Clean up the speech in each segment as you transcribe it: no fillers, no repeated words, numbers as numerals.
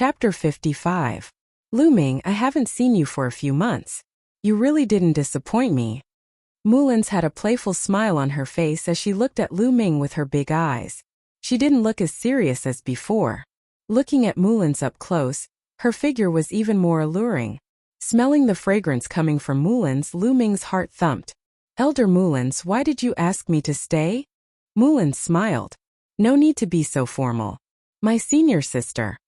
Chapter 55. Lu Ming, I haven't seen you for a few months. You really didn't disappoint me. Mulan's had a playful smile on her face as she looked at Lu Ming with her big eyes. She didn't look as serious as before. Looking at Mulan's up close, her figure was even more alluring. Smelling the fragrance coming from Mulan's, Lu Ming's heart thumped. Elder Mulan's, why did you ask me to stay? Mulan smiled. No need to be so formal. My senior sister.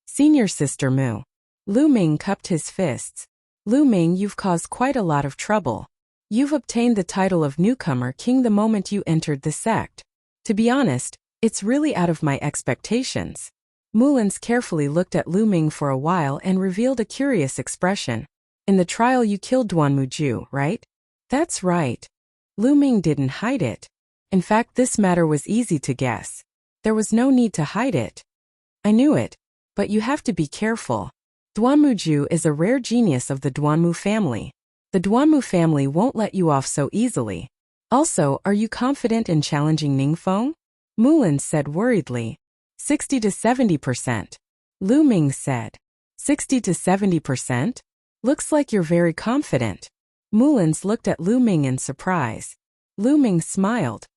Senior sister Mu. Lu Ming cupped his fists. Lu Ming, you've caused quite a lot of trouble. You've obtained the title of newcomer king the moment you entered the sect. To be honest, it's really out of my expectations. Mulan's carefully looked at Lu Ming for a while and revealed a curious expression. In the trial you killed Duanmuju, right? That's right. Lu Ming didn't hide it. In fact, this matter was easy to guess. There was no need to hide it. I knew it. But you have to be careful. Duanmuju is a rare genius of the Duanmu family. The Duanmu family won't let you off so easily. Also, are you confident in challenging Ningfeng? Mulan said worriedly. 60 to 70%. Lu Ming said. 60 to 70%? Looks like you're very confident. Mulan's looked at Lu Ming in surprise. Lu Ming smiled.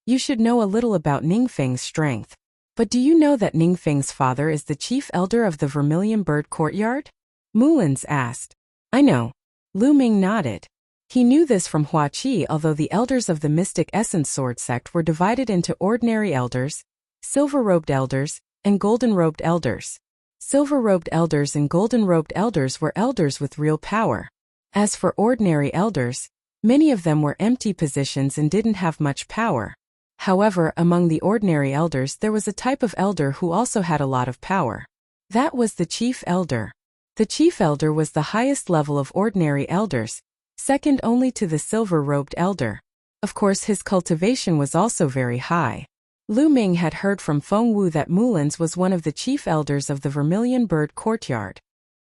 You should know a little about Ningfeng's strength. But do you know that Ningfeng's father is the chief elder of the Vermilion Bird Courtyard? Mulan's asked. I know. Lu Ming nodded. He knew this from Hua Qi, although the elders of the Mystic Essence Sword sect were divided into ordinary elders, silver-robed elders, and golden-robed elders. Silver-robed elders and golden-robed elders were elders with real power. As for ordinary elders, many of them were empty positions and didn't have much power. However, among the ordinary elders there was a type of elder who also had a lot of power. That was the chief elder. The chief elder was the highest level of ordinary elders, second only to the silver-robed elder. Of course, his cultivation was also very high. Lu Ming had heard from Feng Wu that Mulan's was one of the chief elders of the Vermilion Bird Courtyard.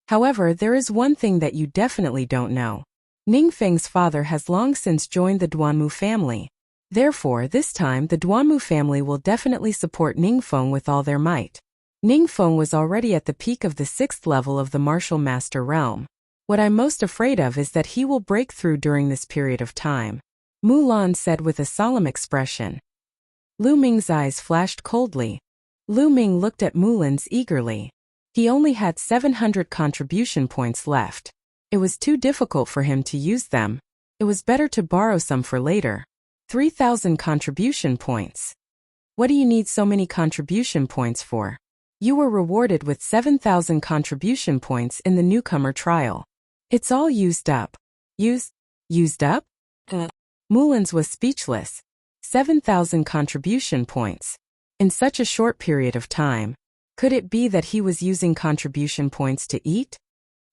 However, there is one thing that you definitely don't know. Ningfeng's father has long since joined the Duanmu family. Therefore, this time the Duanmu family will definitely support Ningfeng with all their might. Ningfeng was already at the peak of the 6th level of the Martial Master realm. What I'm most afraid of is that he will break through during this period of time. Mulan said with a solemn expression. Lu Ming's eyes flashed coldly. Lu Ming looked at Mulan's eagerly. He only had 700 contribution points left. It was too difficult for him to use them. It was better to borrow some for later. 3,000 contribution points. What do you need so many contribution points for? You were rewarded with 7,000 contribution points in the newcomer trial. It's all used up. Used up? Mulan's was speechless. 7,000 contribution points. In such a short period of time. Could it be that he was using contribution points to eat?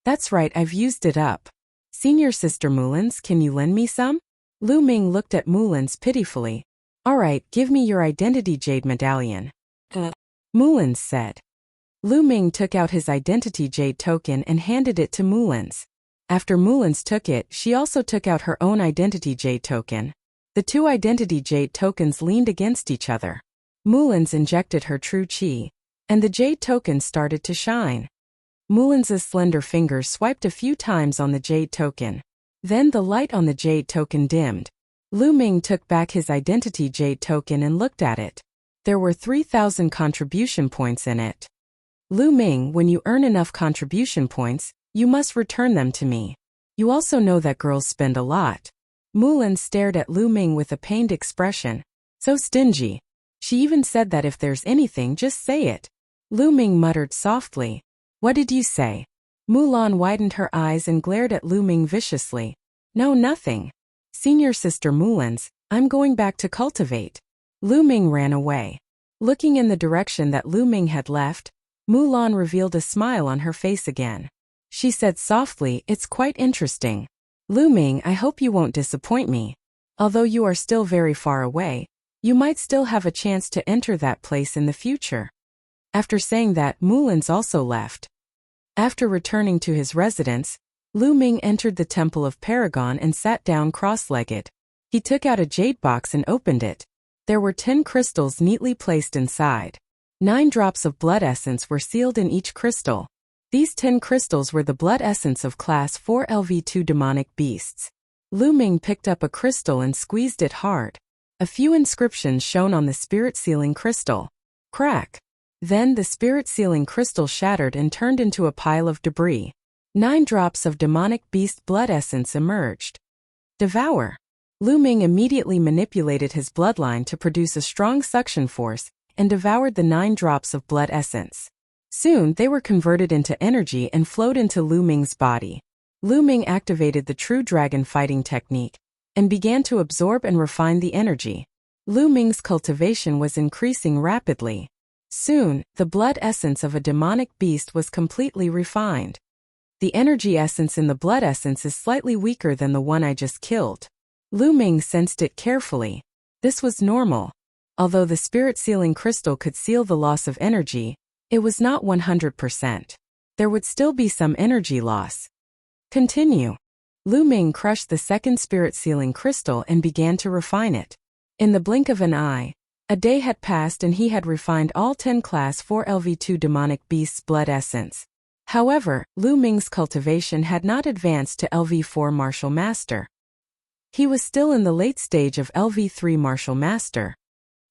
That's right, I've used it up. Senior sister Mulan's, can you lend me some? Lu Ming looked at Mulan's pitifully. Alright, give me your identity jade medallion. Mulan's said. Lu Ming took out his identity jade token and handed it to Mulan's. After Mulan's took it, she also took out her own identity jade token. The two identity jade tokens leaned against each other. Mulan's injected her true qi, and the jade token started to shine. Mulan's slender fingers swiped a few times on the jade token. Then the light on the jade token dimmed. Lu Ming took back his identity jade token and looked at it. There were 3,000 contribution points in it. Lu Ming, when you earn enough contribution points, you must return them to me. You also know that girls spend a lot. Mulan stared at Lu Ming with a pained expression. So stingy. She even said that if there's anything, just say it. Lu Ming muttered softly. What did you say? Mulan widened her eyes and glared at Lu Ming viciously. No, nothing. Senior sister Mulan's, I'm going back to cultivate. Lu Ming ran away. Looking in the direction that Lu Ming had left, Mulan revealed a smile on her face again. She said softly, it's quite interesting. Lu Ming, I hope you won't disappoint me. Although you are still very far away, you might still have a chance to enter that place in the future. After saying that, Mulan's also left. After returning to his residence, Lu Ming entered the Temple of Paragon and sat down cross-legged. He took out a jade box and opened it. There were 10 crystals neatly placed inside. 9 drops of blood essence were sealed in each crystal. These 10 crystals were the blood essence of Class 4 LV2 demonic beasts. Lu Ming picked up a crystal and squeezed it hard. A few inscriptions shone on the spirit sealing crystal. Crack! Then the spirit sealing crystal shattered and turned into a pile of debris. 9 drops of demonic beast blood essence emerged. Devour! Lu Ming immediately manipulated his bloodline to produce a strong suction force and devoured the 9 drops of blood essence. Soon they were converted into energy and flowed into Lu Ming's body. Lu Ming activated the true dragon fighting technique and began to absorb and refine the energy. Lu Ming's cultivation was increasing rapidly. Soon, the blood essence of a demonic beast was completely refined. The energy essence in the blood essence is slightly weaker than the one I just killed. Lu Ming sensed it carefully. This was normal. Although the spirit sealing crystal could seal the loss of energy, it was not 100%. There would still be some energy loss. Continue. Lu Ming crushed the second spirit sealing crystal and began to refine it. In the blink of an eye, a day had passed and he had refined all 10 Class 4 LV2 demonic beasts' blood essence. However, Lu Ming's cultivation had not advanced to LV4 Martial Master. He was still in the late stage of LV3 Martial Master.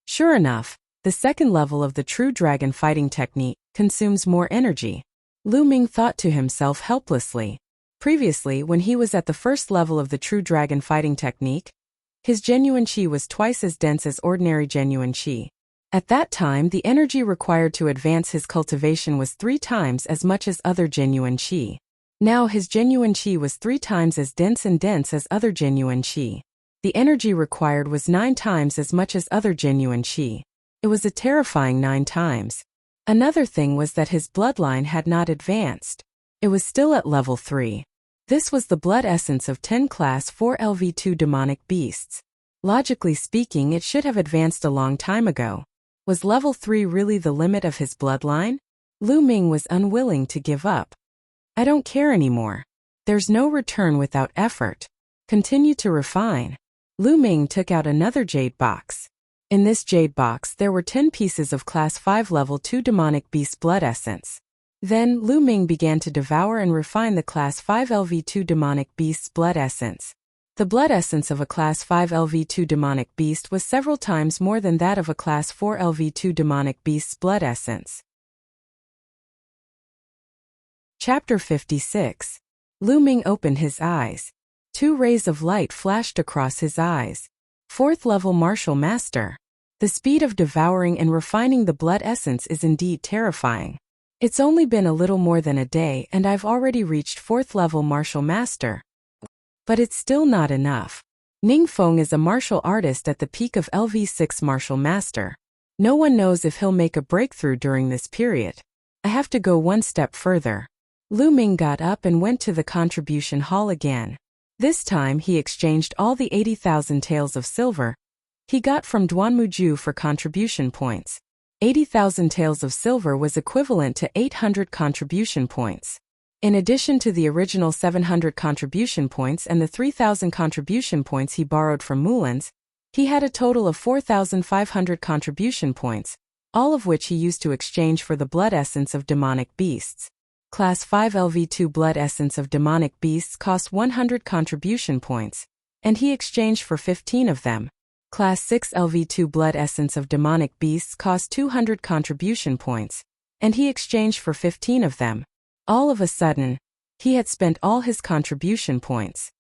Sure enough, the second level of the true dragon fighting technique consumes more energy. Lu Ming thought to himself helplessly. Previously, when he was at the first level of the true dragon fighting technique, his genuine qi was twice as dense as ordinary genuine qi. At that time, the energy required to advance his cultivation was 3 times as much as other genuine qi. Now his genuine qi was 3 times as dense as other genuine qi. The energy required was 9 times as much as other genuine qi. It was a terrifying 9 times. Another thing was that his bloodline had not advanced. It was still at level 3. This was the blood essence of 10 Class 4 LV2 demonic beasts. Logically speaking, it should have advanced a long time ago. Was level 3 really the limit of his bloodline? Lu Ming was unwilling to give up. I don't care anymore. There's no return without effort. Continue to refine. Lu Ming took out another jade box. In this jade box there were 10 pieces of Class 5 Level 2 demonic beast blood essence. Then Lu Ming began to devour and refine the Class 5 LV2 demonic beast's blood essence. The blood essence of a Class 5 LV2 demonic beast was several times more than that of a Class 4 LV2 demonic beast's blood essence. Chapter 56. Lu Ming opened his eyes. 2 rays of light flashed across his eyes. 4th level Martial Master. The speed of devouring and refining the blood essence is indeed terrifying. It's only been a little more than a day and I've already reached 4th level Martial Master. But it's still not enough. Ningfeng is a martial artist at the peak of LV6 Martial Master. No one knows if he'll make a breakthrough during this period. I have to go one step further. Lu Ming got up and went to the contribution hall again. This time he exchanged all the 80,000 taels of silver he got from Duanmuju for contribution points. 80,000 taels of silver was equivalent to 800 contribution points. In addition to the original 700 contribution points and the 3,000 contribution points he borrowed from Mulan's, he had a total of 4,500 contribution points, all of which he used to exchange for the blood essence of demonic beasts. Class 5 LV2 blood essence of demonic beasts cost 100 contribution points, and he exchanged for 15 of them. Class 6 LV2 blood essence of demonic beasts cost 200 contribution points, and he exchanged for 15 of them. All of a sudden, he had spent all his contribution points.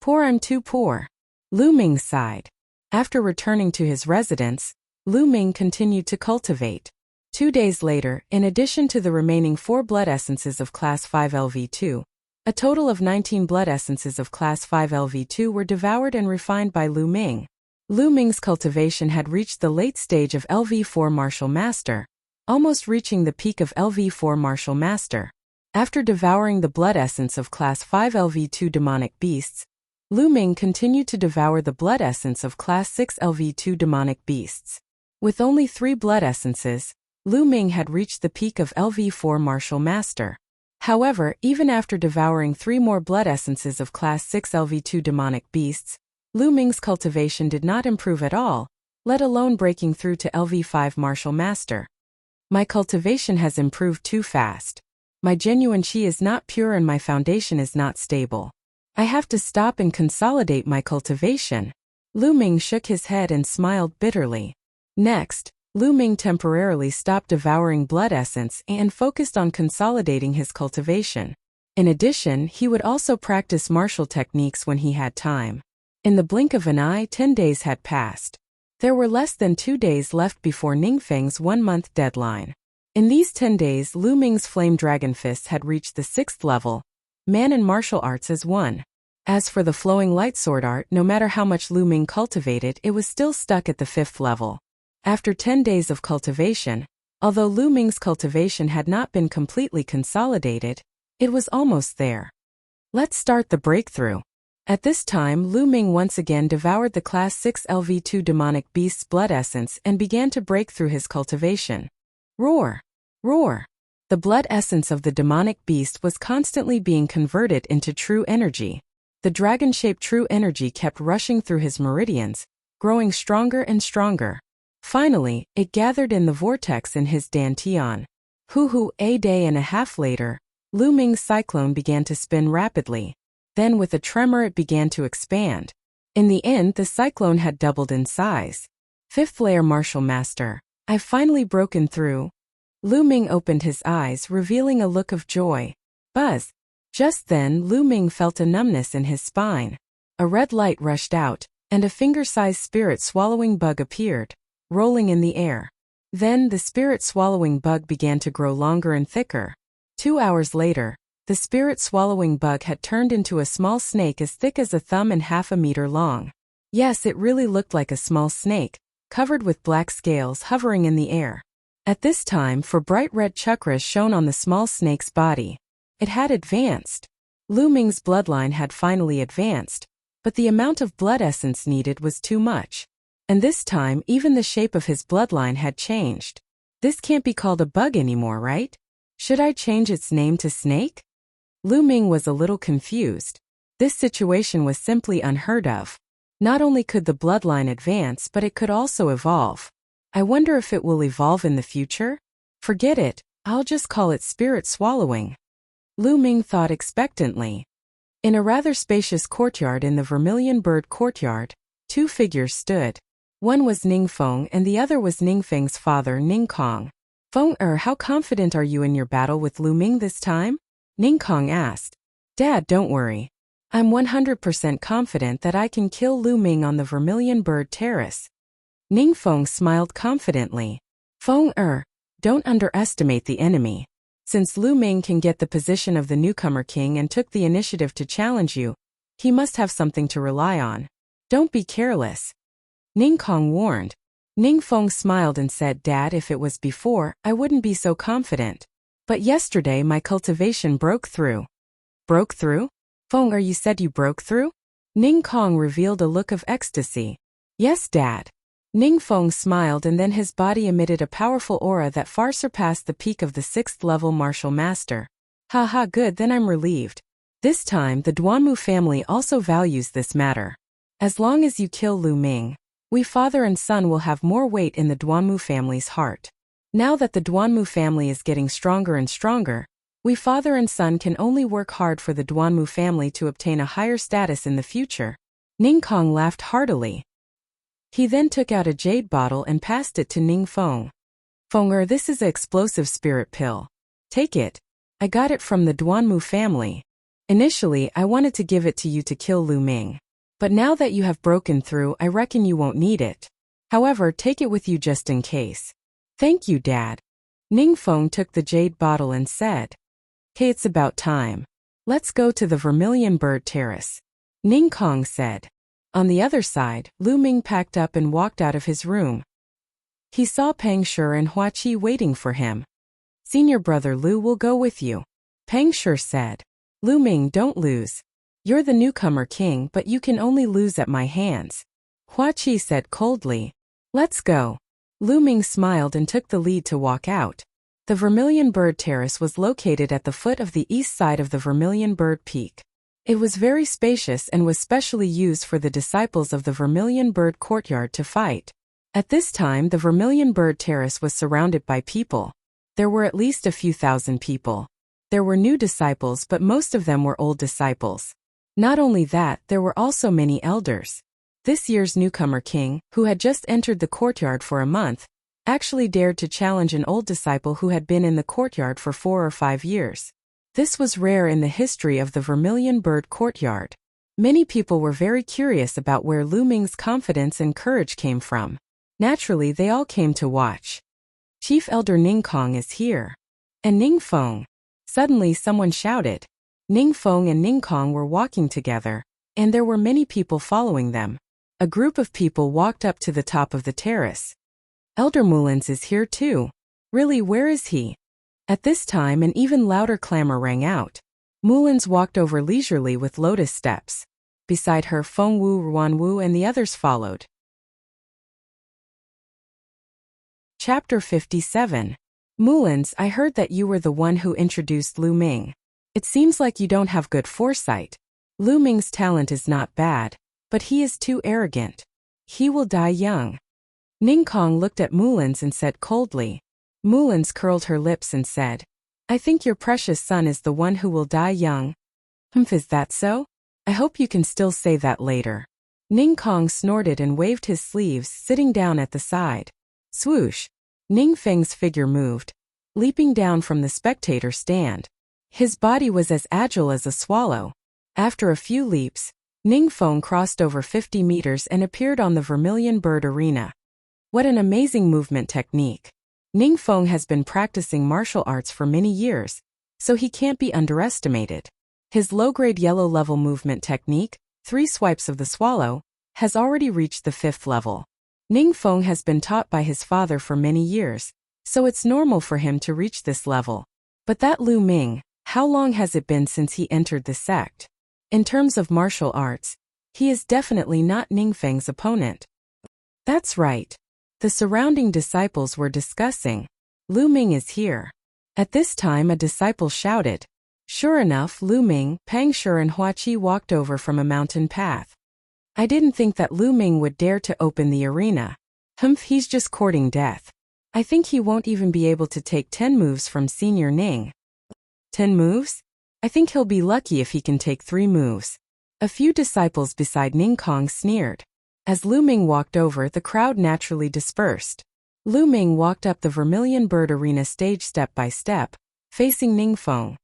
Poor, I'm too poor. Lu Ming sighed. After returning to his residence, Lu Ming continued to cultivate. 2 days later, in addition to the remaining 4 blood essences of Class 5 LV2, a total of 19 blood essences of Class 5 LV2 were devoured and refined by Lu Ming. Lu Ming's cultivation had reached the late stage of LV4 Martial Master, almost reaching the peak of LV4 Martial Master. After devouring the blood essence of Class 5 LV2 demonic beasts, Lu Ming continued to devour the blood essence of Class 6 LV2 demonic beasts. With only 3 blood essences, Lu Ming had reached the peak of LV4 Martial Master. However, even after devouring 3 more blood essences of Class 6 LV2 demonic beasts, Lu Ming's cultivation did not improve at all, let alone breaking through to LV5 Martial Master. My cultivation has improved too fast. My genuine qi is not pure and my foundation is not stable. I have to stop and consolidate my cultivation. Lu Ming shook his head and smiled bitterly. Next, Lu Ming temporarily stopped devouring blood essence and focused on consolidating his cultivation. In addition, he would also practice martial techniques when he had time. In the blink of an eye, 10 days had passed. There were less than 2 days left before Ningfeng's 1-month deadline. In these 10 days, Lu Ming's flame dragon fists had reached the 6th level, man in martial arts as one. As for the flowing light sword art, no matter how much Lu Ming cultivated, it was still stuck at the 5th level. After 10 days of cultivation, although Lu Ming's cultivation had not been completely consolidated, it was almost there. Let's start the breakthrough. At this time, Lu Ming once again devoured the Class 6 LV2 demonic beast's blood essence and began to break through his cultivation. Roar! Roar! The blood essence of the demonic beast was constantly being converted into true energy. The dragon-shaped true energy kept rushing through his meridians, growing stronger and stronger. Finally, it gathered in the vortex in his dantian. A day and a half later, Lu Ming's cyclone began to spin rapidly. Then with a tremor it began to expand. In the end, the cyclone had doubled in size. 5th layer martial master. I've finally broken through. Lu Ming opened his eyes, revealing a look of joy. Buzz! Just then, Lu Ming felt a numbness in his spine. A red light rushed out, and a finger-sized spirit-swallowing bug appeared, rolling in the air. Then the spirit-swallowing bug began to grow longer and thicker. 2 hours later, the spirit-swallowing bug had turned into a small snake as thick as a thumb and half a meter long. Yes, it really looked like a small snake, covered with black scales hovering in the air. At this time, for bright red chakras shone on the small snake's body. It had advanced. Lu Ming's bloodline had finally advanced, but the amount of blood essence needed was too much. And this time, even the shape of his bloodline had changed. This can't be called a bug anymore, right? Should I change its name to snake? Lu Ming was a little confused. This situation was simply unheard of. Not only could the bloodline advance, but it could also evolve. I wonder if it will evolve in the future? Forget it, I'll just call it spirit swallowing. Lu Ming thought expectantly. In a rather spacious courtyard in the Vermilion Bird Courtyard, 2 figures stood. One was Ningfeng and the other was Ningfeng's father, Ningkong. Feng how confident are you in your battle with Lu Ming this time? Ningkong asked. Dad, don't worry. I'm 100% confident that I can kill Lu Ming on the Vermilion Bird Terrace. Ningfeng smiled confidently. Feng don't underestimate the enemy. Since Lu Ming can get the position of the newcomer king and took the initiative to challenge you, he must have something to rely on. Don't be careless. Ningkong warned. Ningfeng smiled and said, Dad, if it was before, I wouldn't be so confident. But yesterday my cultivation broke through. Broke through? Feng you said you broke through? Ningkong revealed a look of ecstasy. Yes, Dad. Ningfeng smiled and then his body emitted a powerful aura that far surpassed the peak of the 6th level martial master. Haha, good, then I'm relieved. This time the Duanmu family also values this matter. As long as you kill Lu Ming, we father and son will have more weight in the Duanmu family's heart. Now that the Duanmu family is getting stronger and stronger, we father and son can only work hard for the Duanmu family to obtain a higher status in the future. Ningkong laughed heartily. He then took out a jade bottle and passed it to Ningfeng. Feng this is an explosive spirit pill. Take it. I got it from the Duanmu family. Initially, I wanted to give it to you to kill Lu Ming. But now that you have broken through, I reckon you won't need it. However, take it with you just in case. Thank you, Dad. Ningfeng took the jade bottle and said, Hey, it's about time. Let's go to the Vermilion Bird Terrace. Ningkong said. On the other side, Lu Ming packed up and walked out of his room. He saw Pang Shi and Hua Qi waiting for him. Senior brother Lu will go with you. Pang Shi said. Lu Ming, don't lose. You're the newcomer king, but you can only lose at my hands. Hua Qi said coldly. Let's go. Lu Ming smiled and took the lead to walk out. The Vermilion Bird Terrace was located at the foot of the east side of the Vermilion Bird Peak. It was very spacious and was specially used for the disciples of the Vermilion Bird Courtyard to fight. At this time, the Vermilion Bird Terrace was surrounded by people. There were at least a few thousand people. There were new disciples, but most of them were old disciples. Not only that, there were also many elders. This year's newcomer king, who had just entered the courtyard for a month, actually dared to challenge an old disciple who had been in the courtyard for 4 or 5 years. This was rare in the history of the Vermilion Bird Courtyard. Many people were very curious about where Lu Ming's confidence and courage came from. Naturally, they all came to watch. Chief Elder Ningkong is here. And Ningfeng. Suddenly someone shouted. Ningfeng and Ningkong were walking together, and there were many people following them. A group of people walked up to the top of the terrace. Elder Mullins is here too. Really, where is he? At this time an even louder clamor rang out. Mullins walked over leisurely with lotus steps. Beside her, Feng Wu, Ruan Wu and the others followed. Chapter 57. Mullins, I heard that you were the one who introduced Lu Ming. It seems like you don't have good foresight. Lu Ming's talent is not bad, but he is too arrogant. He will die young. Ningkong looked at Mullins and said coldly. Mullins curled her lips and said, I think your precious son is the one who will die young. Is that so? I hope you can still say that later. Ningkong snorted and waved his sleeves, sitting down at the side. Swoosh! Ningfeng's figure moved, leaping down from the spectator stand. His body was as agile as a swallow. After a few leaps, Ningfeng crossed over 50 meters and appeared on the Vermilion Bird Arena. What an amazing movement technique. Ningfeng has been practicing martial arts for many years, so he can't be underestimated. His low-grade yellow-level movement technique, 3 swipes of the swallow, has already reached the 5th level. Ningfeng has been taught by his father for many years, so it's normal for him to reach this level. But that Lu Ming, how long has it been since he entered the sect? In terms of martial arts, he is definitely not Ningfeng's opponent. That's right. The surrounding disciples were discussing. Lu Ming is here. At this time a disciple shouted. Sure enough, Lu Ming, Pang Shi and Hua Qi walked over from a mountain path. I didn't think that Lu Ming would dare to open the arena. He's just courting death. I think he won't even be able to take 10 moves from Senior Ning. 10 moves? I think he'll be lucky if he can take 3 moves. A few disciples beside Ningkong sneered. As Lu Ming walked over, the crowd naturally dispersed. Lu Ming walked up the Vermilion Bird Arena stage step by step, facing Ningfeng.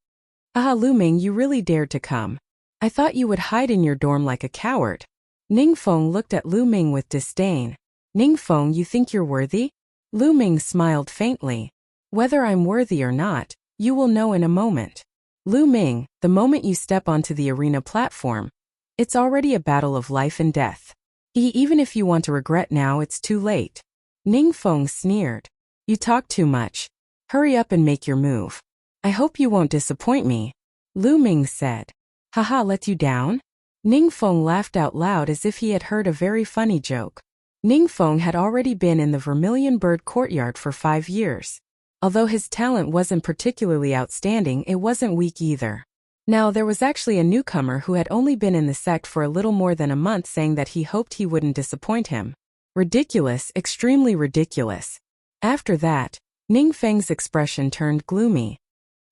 Ah, Lu Ming, you really dared to come. I thought you would hide in your dorm like a coward. Ningfeng looked at Lu Ming with disdain. Ningfeng, you think you're worthy? Lu Ming smiled faintly. Whether I'm worthy or not, you will know in a moment. Lu Ming, the moment you step onto the arena platform, it's already a battle of life and death. Even if you want to regret now, it's too late. Ningfeng sneered. You talk too much. Hurry up and make your move. I hope you won't disappoint me. Lu Ming said. Haha, let you down? Ningfeng laughed out loud as if he had heard a very funny joke. Ningfeng had already been in the Vermilion Bird Courtyard for 5 years. Although his talent wasn't particularly outstanding, it wasn't weak either. Now there was actually a newcomer who had only been in the sect for a little more than a month saying that he hoped he wouldn't disappoint him. Ridiculous, extremely ridiculous. After that, Ningfeng's expression turned gloomy.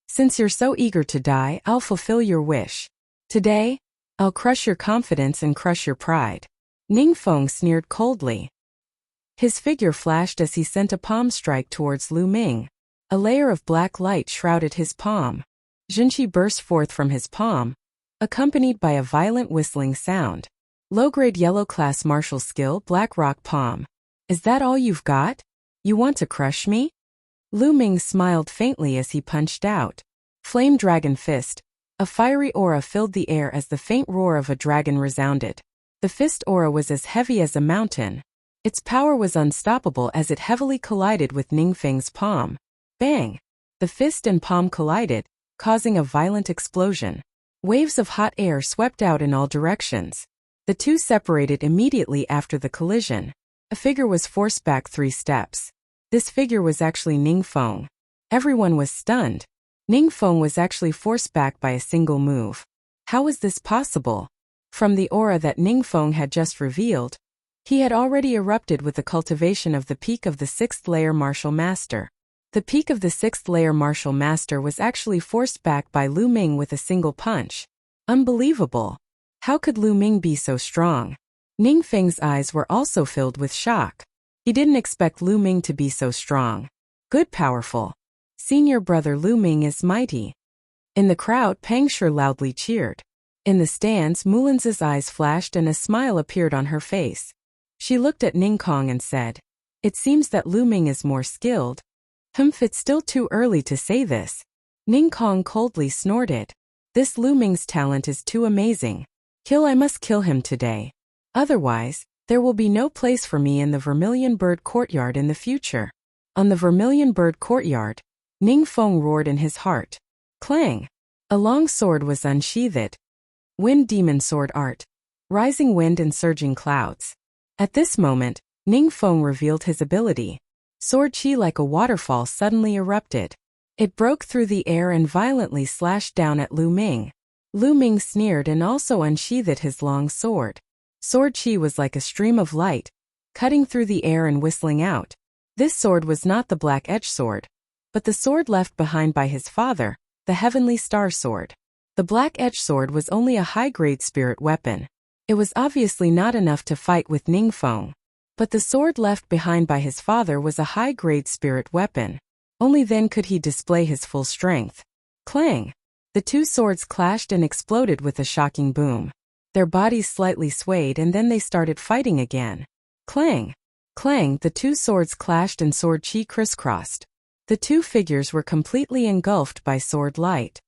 Since you're so eager to die, I'll fulfill your wish. Today, I'll crush your confidence and crush your pride. Ningfeng sneered coldly. His figure flashed as he sent a palm strike towards Lu Ming. A layer of black light shrouded his palm. Junqi burst forth from his palm, accompanied by a violent whistling sound. Low-grade yellow-class martial skill, Black Rock Palm. Is that all you've got? You want to crush me? Lu Ming smiled faintly as he punched out. Flame Dragon Fist. A fiery aura filled the air as the faint roar of a dragon resounded. The fist aura was as heavy as a mountain. Its power was unstoppable as it heavily collided with Ningfeng's palm. Bang! The fist and palm collided, causing a violent explosion. Waves of hot air swept out in all directions. The two separated immediately after the collision. A figure was forced back 3 steps. This figure was actually Ningfeng. Everyone was stunned. Ningfeng was actually forced back by a single move. How was this possible? From the aura that Ningfeng had just revealed, he had already erupted with the cultivation of the peak of the 6th layer martial master. The peak of the sixth-layer martial master was actually forced back by Lu Ming with a single punch. Unbelievable. How could Lu Ming be so strong? Ningfeng's eyes were also filled with shock. He didn't expect Lu Ming to be so strong. Good, powerful. Senior brother Lu Ming is mighty. In the crowd, Pang Shi loudly cheered. In the stands, Mulan's eyes flashed and a smile appeared on her face. She looked at Ning Kong and said, "It seems that Lu Ming is more skilled." It's still too early to say this. Ning Kong coldly snorted. This Lu Ming's talent is too amazing. I must kill him today. Otherwise, there will be no place for me in the Vermilion Bird Courtyard in the future. On the Vermilion Bird Courtyard, Ning Feng roared in his heart. Clang! A long sword was unsheathed. Wind Demon Sword Art. Rising wind and surging clouds. At this moment, Ning Feng revealed his ability. Sword chi like a waterfall suddenly erupted. It broke through the air and violently slashed down at Lu Ming. Lu Ming sneered and also unsheathed his long sword. Sword chi was like a stream of light, cutting through the air and whistling out. This sword was not the Black Edge Sword, but the sword left behind by his father, the Heavenly Star Sword. The Black Edge Sword was only a high-grade spirit weapon. It was obviously not enough to fight with Ning Feng. But the sword left behind by his father was a high-grade spirit weapon. Only then could he display his full strength. Clang! The two swords clashed and exploded with a shocking boom. Their bodies slightly swayed and then they started fighting again. Clang! Clang! The two swords clashed and sword chi crisscrossed. The two figures were completely engulfed by sword light.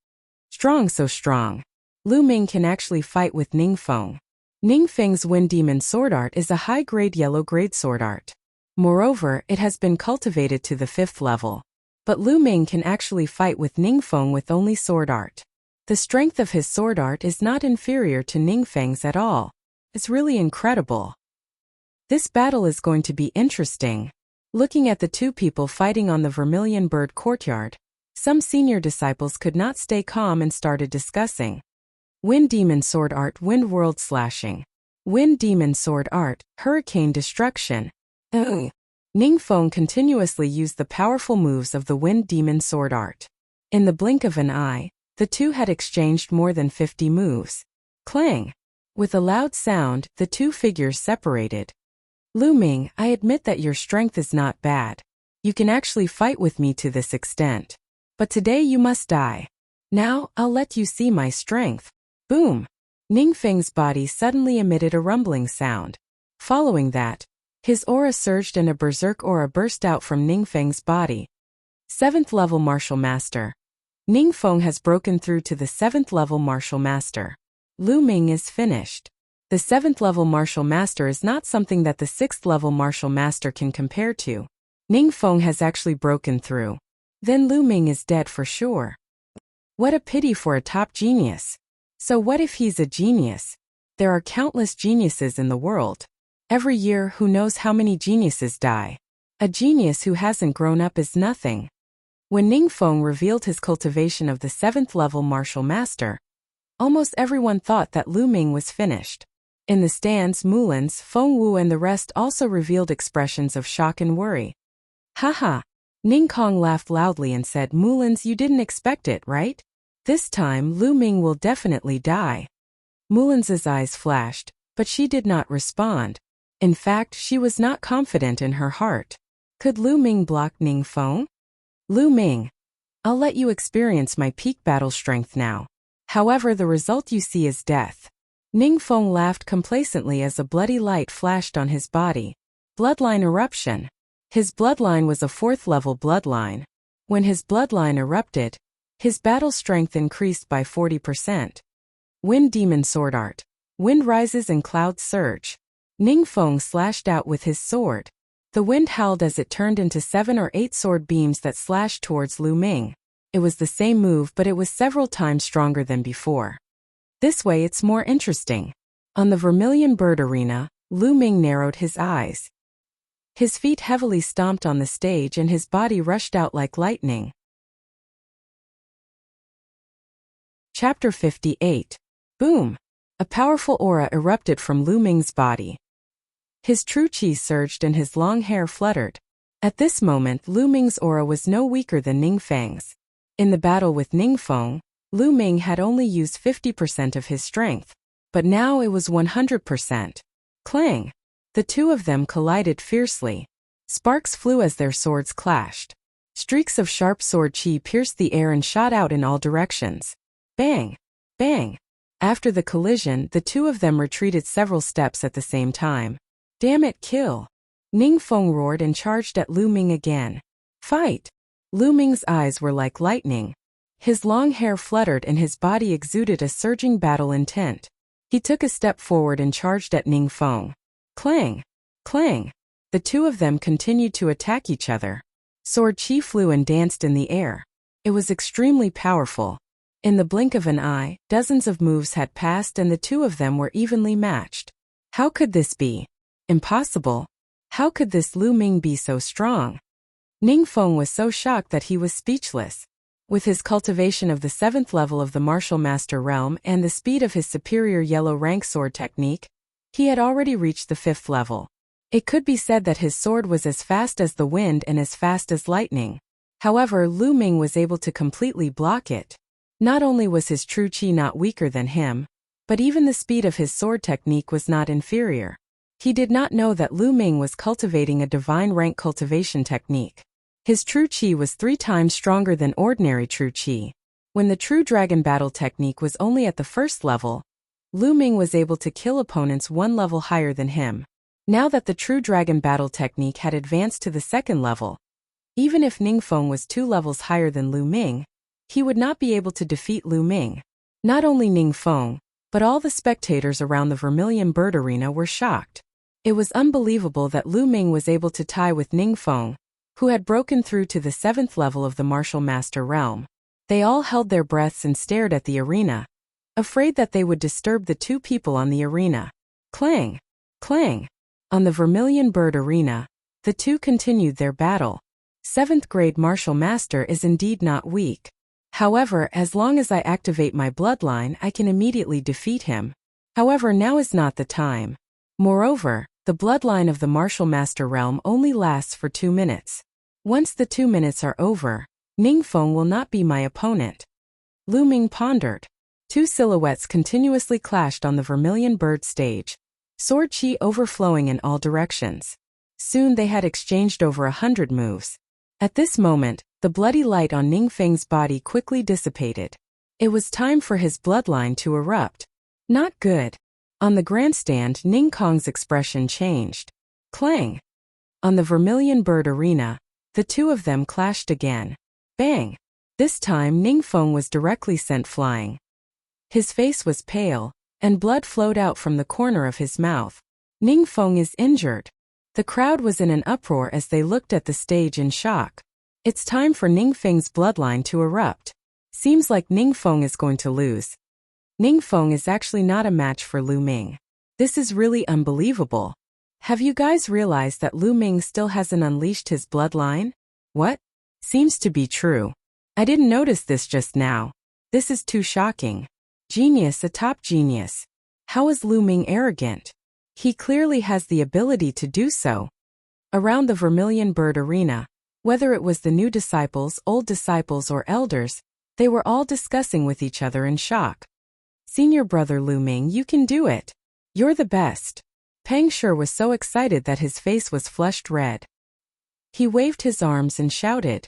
Strong, so strong. Lu Ming can actually fight with Ning Feng. Ning Feng's Wind Demon Sword Art is a high-grade yellow-grade sword art. Moreover, it has been cultivated to the 5th level. But Lu Ming can actually fight with Ning Feng with only sword art. The strength of his sword art is not inferior to Ning Feng's at all. It's really incredible. This battle is going to be interesting. Looking at the two people fighting on the Vermilion Bird Courtyard, some senior disciples could not stay calm and started discussing. Wind Demon Sword Art, Wind World Slashing. Wind Demon Sword Art, Hurricane Destruction. Ning Feng continuously used the powerful moves of the Wind Demon Sword Art. In the blink of an eye, the two had exchanged more than 50 moves. Clang! With a loud sound, the two figures separated. Lu Ming, I admit that your strength is not bad. You can actually fight with me to this extent. But today you must die. Now, I'll let you see my strength. Boom! Ning Feng's body suddenly emitted a rumbling sound. Following that, his aura surged and a berserk aura burst out from Ning Feng's body. 7th level Martial Master. Ning Feng has broken through to the 7th level Martial Master. Lu Ming is finished. The 7th level Martial Master is not something that the 6th level Martial Master can compare to. Ning Feng has actually broken through. Then Lu Ming is dead for sure. What a pity for a top genius. So what if he's a genius? There are countless geniuses in the world. Every year, who knows how many geniuses die? A genius who hasn't grown up is nothing. When Ning Feng revealed his cultivation of the 7th level Martial Master, almost everyone thought that Lu Ming was finished. In the stands, Mulan's, Feng Wu and the rest also revealed expressions of shock and worry. Haha! Ning Kong laughed loudly and said, Mulan's, you didn't expect it, right? This time, Lu Ming will definitely die. Mulan's eyes flashed, but she did not respond. In fact, she was not confident in her heart. Could Lu Ming block Ning Feng? Lu Ming, I'll let you experience my peak battle strength now. However, the result you see is death. Ning Feng laughed complacently as a bloody light flashed on his body. Bloodline eruption. His bloodline was a 4th level bloodline. When his bloodline erupted, his battle strength increased by 40%. Wind Demon Sword Art. Wind rises and clouds surge. Ning Feng slashed out with his sword. The wind howled as it turned into 7 or 8 sword beams that slashed towards Lu Ming. It was the same move, but it was several times stronger than before. This way it's more interesting. On the Vermilion Bird Arena, Lu Ming narrowed his eyes. His feet heavily stomped on the stage and his body rushed out like lightning. Chapter 58. Boom! A powerful aura erupted from Lu Ming's body. His true chi surged and his long hair fluttered. At this moment, Lu Ming's aura was no weaker than Ning Feng's. In the battle with Ning Feng, Lu Ming had only used 50% of his strength, but now it was 100%. Clang! The two of them collided fiercely. Sparks flew as their swords clashed. Streaks of sharp sword chi pierced the air and shot out in all directions. Bang! Bang! After the collision, the two of them retreated several steps at the same time. Damn it, kill! Ning Feng roared and charged at Lu Ming again. Fight! Lu Ming's eyes were like lightning. His long hair fluttered and his body exuded a surging battle intent. He took a step forward and charged at Ning Feng. Clang! Clang! The two of them continued to attack each other. Sword chi flew and danced in the air. It was extremely powerful. In the blink of an eye, dozens of moves had passed and the two of them were evenly matched. How could this be? Impossible. How could this Lu Ming be so strong? Ning Feng was so shocked that he was speechless. With his cultivation of the 7th level of the martial master realm and the speed of his superior yellow rank sword technique, he had already reached the 5th level. It could be said that his sword was as fast as the wind and as fast as lightning. However, Lu Ming was able to completely block it. Not only was his true chi not weaker than him, but even the speed of his sword technique was not inferior. He did not know that Lu Ming was cultivating a divine rank cultivation technique. His true chi was 3 times stronger than ordinary true chi. When the true dragon battle technique was only at the 1st level, Lu Ming was able to kill opponents 1 level higher than him. Now that the true dragon battle technique had advanced to the 2nd level, even if Ning Feng was 2 levels higher than Lu Ming, he would not be able to defeat Lu Ming. Not only Ning Feng, but all the spectators around the Vermilion Bird Arena were shocked. It was unbelievable that Lu Ming was able to tie with Ning Feng, who had broken through to the 7th level of the martial master realm. They all held their breaths and stared at the arena, afraid that they would disturb the two people on the arena. Clang! Clang! On the Vermilion Bird Arena, the two continued their battle. 7th grade martial master is indeed not weak. However, as long as I activate my bloodline, I can immediately defeat him. However, now is not the time. Moreover, the bloodline of the martial master realm only lasts for 2 minutes. Once the 2 minutes are over, Ning Feng will not be my opponent. Lu Ming pondered. 2 silhouettes continuously clashed on the Vermilion Bird stage, sword chi overflowing in all directions. Soon they had exchanged over 100 moves. At this moment, the bloody light on Ning Feng's body quickly dissipated. It was time for his bloodline to erupt. Not good. On the grandstand, Ning Kong's expression changed. Clang! On the Vermilion Bird Arena, the two of them clashed again. Bang! This time Ning Feng was directly sent flying. His face was pale, and blood flowed out from the corner of his mouth. Ning Feng is injured. The crowd was in an uproar as they looked at the stage in shock. It's time for Ning Feng's bloodline to erupt. Seems like Ning Feng is going to lose. Ning Feng is actually not a match for Lu Ming. This is really unbelievable. Have you guys realized that Lu Ming still hasn't unleashed his bloodline? What? Seems to be true. I didn't notice this just now. This is too shocking. Genius, a top genius. How is Lu Ming arrogant? He clearly has the ability to do so. Around the Vermilion Bird Arena, whether it was the new disciples, old disciples, or elders, they were all discussing with each other in shock. Senior brother Lu Ming, you can do it. You're the best. Peng Shi was so excited that his face was flushed red. He waved his arms and shouted,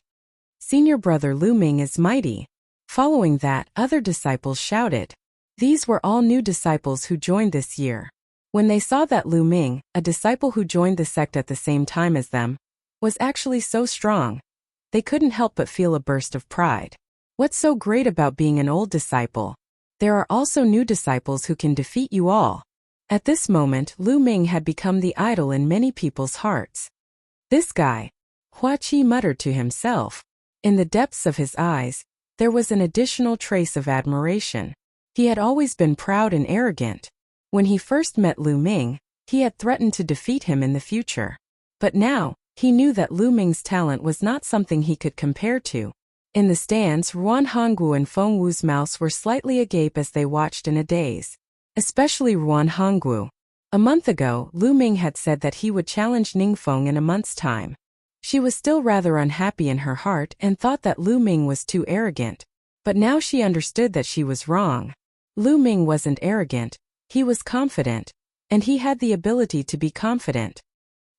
Senior brother Lu Ming is mighty. Following that, other disciples shouted. These were all new disciples who joined this year. When they saw that Lu Ming, a disciple who joined the sect at the same time as them, was actually so strong, they couldn't help but feel a burst of pride. What's so great about being an old disciple? There are also new disciples who can defeat you all. At this moment, Lu Ming had become the idol in many people's hearts. This guy, Hua Qi muttered to himself. In the depths of his eyes, there was an additional trace of admiration. He had always been proud and arrogant. When he first met Lu Ming, he had threatened to defeat him in the future. But now, he knew that Lu Ming's talent was not something he could compare to. In the stands, Ruan Hongwu and Feng Wu's mouths were slightly agape as they watched in a daze. Especially Ruan Hongwu. A month ago, Lu Ming had said that he would challenge Ning Feng in a month's time. She was still rather unhappy in her heart and thought that Lu Ming was too arrogant. But now she understood that she was wrong. Lu Ming wasn't arrogant, he was confident. And he had the ability to be confident.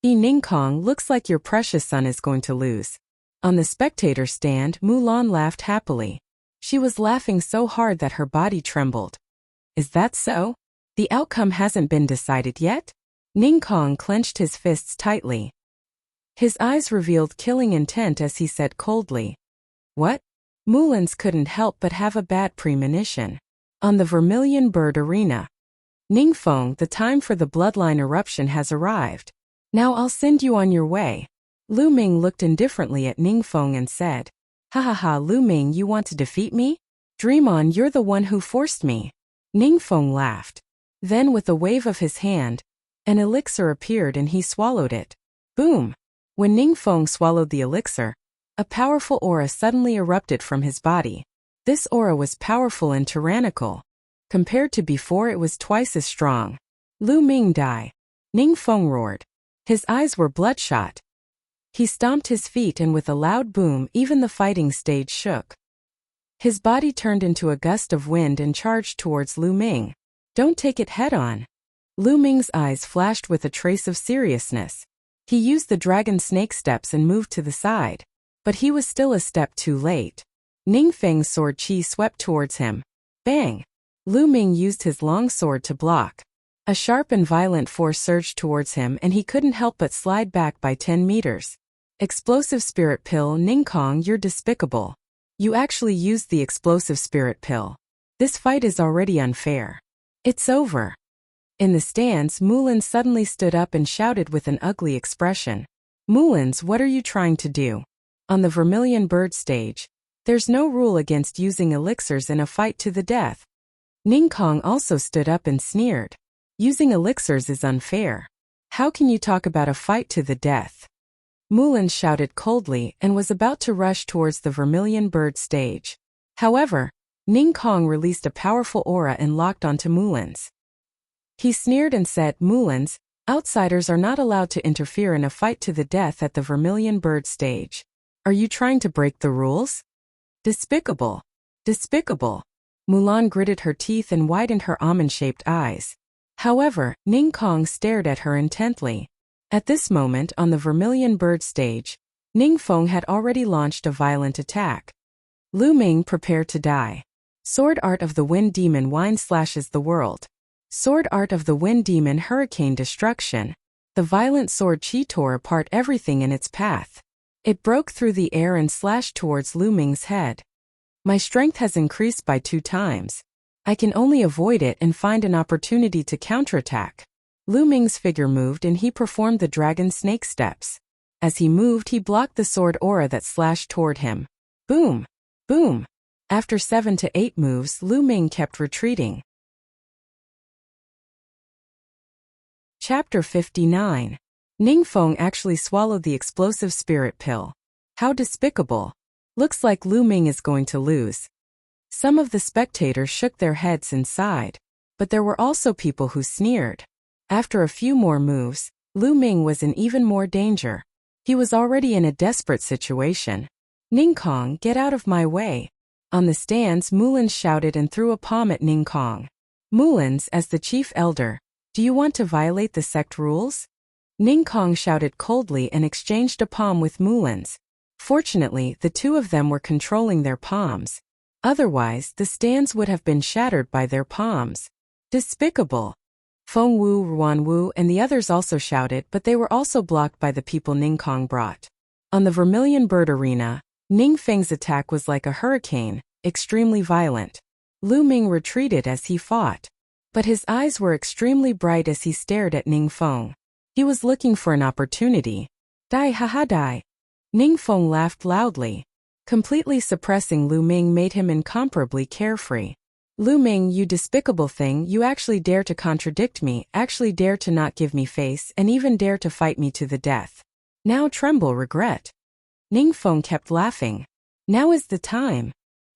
Ningkong, looks like your precious son is going to lose. On the spectator stand, Mulan laughed happily. She was laughing so hard that her body trembled. Is that so? The outcome hasn't been decided yet? Ningkong clenched his fists tightly. His eyes revealed killing intent as he said coldly. What? Mulan's couldn't help but have a bad premonition. On the Vermilion Bird Arena. Ningfeng, the time for the bloodline eruption has arrived. Now I'll send you on your way. Lu Ming looked indifferently at Ningfeng and said, Ha ha ha, Lu Ming, you want to defeat me? Dream on, you're the one who forced me. Ningfeng laughed. Then with a wave of his hand, an elixir appeared and he swallowed it. Boom! When Ningfeng swallowed the elixir, a powerful aura suddenly erupted from his body. This aura was powerful and tyrannical. Compared to before, it was twice as strong. Lu Ming die. Ningfeng roared. His eyes were bloodshot. He stomped his feet and with a loud boom even the fighting stage shook. His body turned into a gust of wind and charged towards Lu Ming. Don't take it head on. Lu Ming's eyes flashed with a trace of seriousness. He used the dragon snake steps and moved to the side. But he was still a step too late. Ningfeng's sword chi swept towards him. Bang! Lu Ming used his long sword to block. A sharp and violent force surged towards him and he couldn't help but slide back by 10 meters. Explosive spirit pill. Ningkong, you're despicable. You actually used the explosive spirit pill. This fight is already unfair. It's over. In the stands, Mulan suddenly stood up and shouted with an ugly expression. Mulans, what are you trying to do? On the Vermilion Bird stage, there's no rule against using elixirs in a fight to the death. Ningkong also stood up and sneered. Using elixirs is unfair. How can you talk about a fight to the death? Mulan shouted coldly and was about to rush towards the Vermilion Bird stage. However, Ningkong released a powerful aura and locked onto Mulan's. He sneered and said, Mulans, outsiders are not allowed to interfere in a fight to the death at the Vermilion Bird stage. Are you trying to break the rules? Despicable. Despicable. Mulan gritted her teeth and widened her almond-shaped eyes. However, Ningkong stared at her intently. At this moment on the Vermilion Bird stage, Ningfeng had already launched a violent attack. Lu Ming, prepare to die. Sword Art of the Wind Demon Wind slashes the world. Sword Art of the Wind Demon Hurricane Destruction. The violent sword chi tore apart everything in its path. It broke through the air and slashed towards Lu Ming's head. My strength has increased by 2 times. I can only avoid it and find an opportunity to counterattack. Lu Ming's figure moved and he performed the dragon snake steps. As he moved, he blocked the sword aura that slashed toward him. Boom! Boom! After 7 to 8 moves, Lu Ming kept retreating. Chapter 59. Ningfeng actually swallowed the explosive spirit pill. How despicable. Looks like Lu Ming is going to lose. Some of the spectators shook their heads and sighed. But there were also people who sneered. After a few more moves, Lu Ming was in even more danger. He was already in a desperate situation. Ningkong, get out of my way. On the stands, Mulan shouted and threw a palm at Ningkong. Mulans, as the chief elder, do you want to violate the sect rules? Ningkong shouted coldly and exchanged a palm with Mulan's. Fortunately, the two of them were controlling their palms. Otherwise, the stands would have been shattered by their palms. Despicable. Feng Wu, Ruan Wu, and the others also shouted, but they were also blocked by the people Ningkong brought. On the Vermilion Bird Arena, Ningfeng's attack was like a hurricane, extremely violent. Lu Ming retreated as he fought. But his eyes were extremely bright as he stared at Ningfeng. He was looking for an opportunity. Die, haha, die. Ningfeng laughed loudly. Completely suppressing Lu Ming made him incomparably carefree. Lu Ming, you despicable thing, you actually dare to contradict me, actually dare to not give me face, and even dare to fight me to the death. Now tremble regret. Ningfeng kept laughing. Now is the time.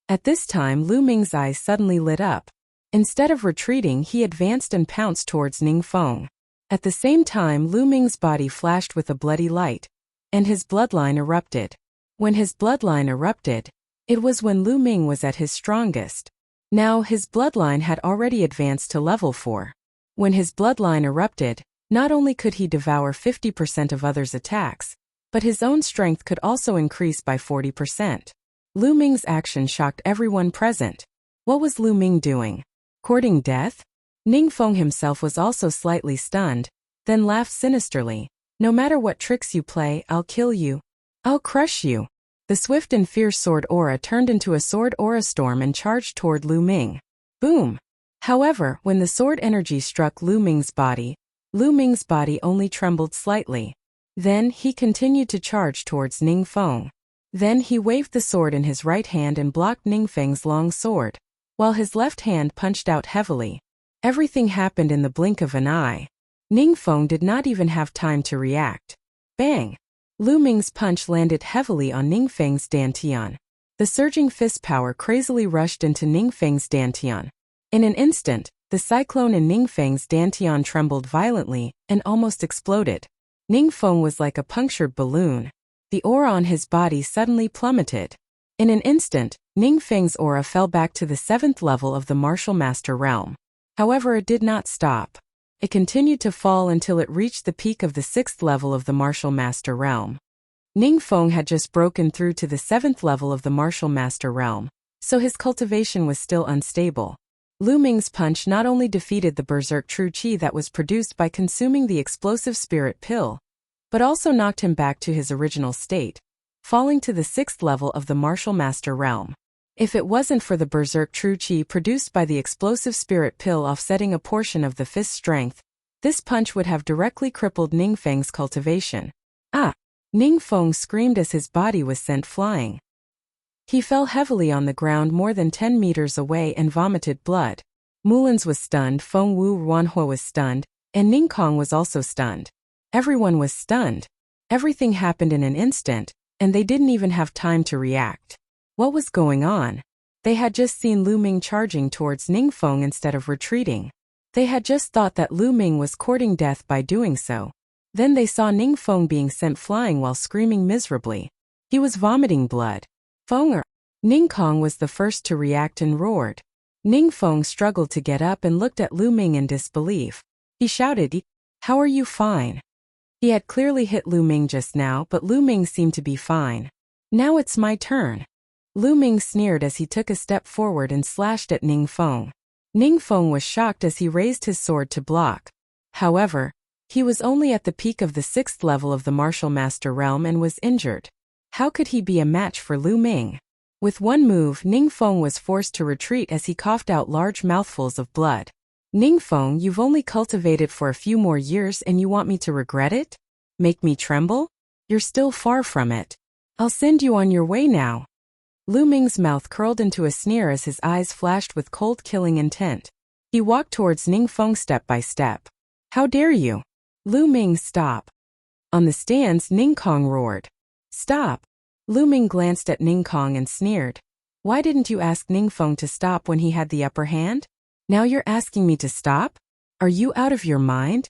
At this time, Lu Ming's eyes suddenly lit up. Instead of retreating, he advanced and pounced towards Ningfeng. At the same time, Lu Ming's body flashed with a bloody light. and his bloodline erupted. When his bloodline erupted, it was when Lu Ming was at his strongest. Now his bloodline had already advanced to level 4. When his bloodline erupted, not only could he devour 50% of others' attacks, but his own strength could also increase by 40%. Lu Ming's action shocked everyone present. What was Lu Ming doing? Courting death? Ningfeng himself was also slightly stunned, then laughed sinisterly. No matter what tricks you play, I'll kill you. I'll crush you. The swift and fierce sword aura turned into a sword aura storm and charged toward Lu Ming. Boom! However, when the sword energy struck Lu Ming's body only trembled slightly. Then he continued to charge towards Ningfeng. Then he waved the sword in his right hand and blocked Ningfeng's long sword, while his left hand punched out heavily. Everything happened in the blink of an eye. Ningfeng did not even have time to react. Bang! Lu Ming's punch landed heavily on Ningfeng's dantian. The surging fist power crazily rushed into Ningfeng's dantian. In an instant, the cyclone in Ningfeng's dantian trembled violently and almost exploded. Ningfeng was like a punctured balloon. The aura on his body suddenly plummeted. In an instant, Ningfeng's aura fell back to the 7th level of the martial master realm. However, it did not stop. It continued to fall until it reached the peak of the 6th level of the martial master realm. Ningfeng had just broken through to the 7th level of the martial master realm, so his cultivation was still unstable. Lu Ming's punch not only defeated the berserk true qi that was produced by consuming the explosive spirit pill, but also knocked him back to his original state, falling to the 6th level of the martial master realm. If it wasn't for the berserk true qi produced by the explosive spirit pill offsetting a portion of the fist's strength, this punch would have directly crippled Ningfeng's cultivation. Ah! Ningfeng screamed as his body was sent flying. He fell heavily on the ground more than 10 meters away and vomited blood. Mulins was stunned, Feng Wu Ruanhua was stunned, and Ningkong was also stunned. Everyone was stunned. Everything happened in an instant, and they didn't even have time to react. What was going on? They had just seen Lu Ming charging towards Ningfeng instead of retreating. They had just thought that Lu Ming was courting death by doing so. Then they saw Ningfeng being sent flying while screaming miserably. He was vomiting blood. Ningkong was the first to react and roared. Ningfeng struggled to get up and looked at Lu Ming in disbelief. He shouted, "How are you fine?" He had clearly hit Lu Ming just now, but Lu Ming seemed to be fine. Now it's my turn. Lu Ming sneered as he took a step forward and slashed at Ningfeng. Ningfeng was shocked as he raised his sword to block. However, he was only at the peak of the 6th level of the martial master realm and was injured. How could he be a match for Lu Ming? With one move, Ningfeng was forced to retreat as he coughed out large mouthfuls of blood. Ningfeng, you've only cultivated for a few more years and you want me to regret it? Make me tremble? You're still far from it. I'll send you on your way now. Lu Ming's mouth curled into a sneer as his eyes flashed with cold killing intent. He walked towards Ningfeng step by step. How dare you? Lu Ming, stop. On the stands, Ningkong roared. Stop. Lu Ming glanced at Ningkong and sneered. Why didn't you ask Ningfeng to stop when he had the upper hand? Now you're asking me to stop? Are you out of your mind?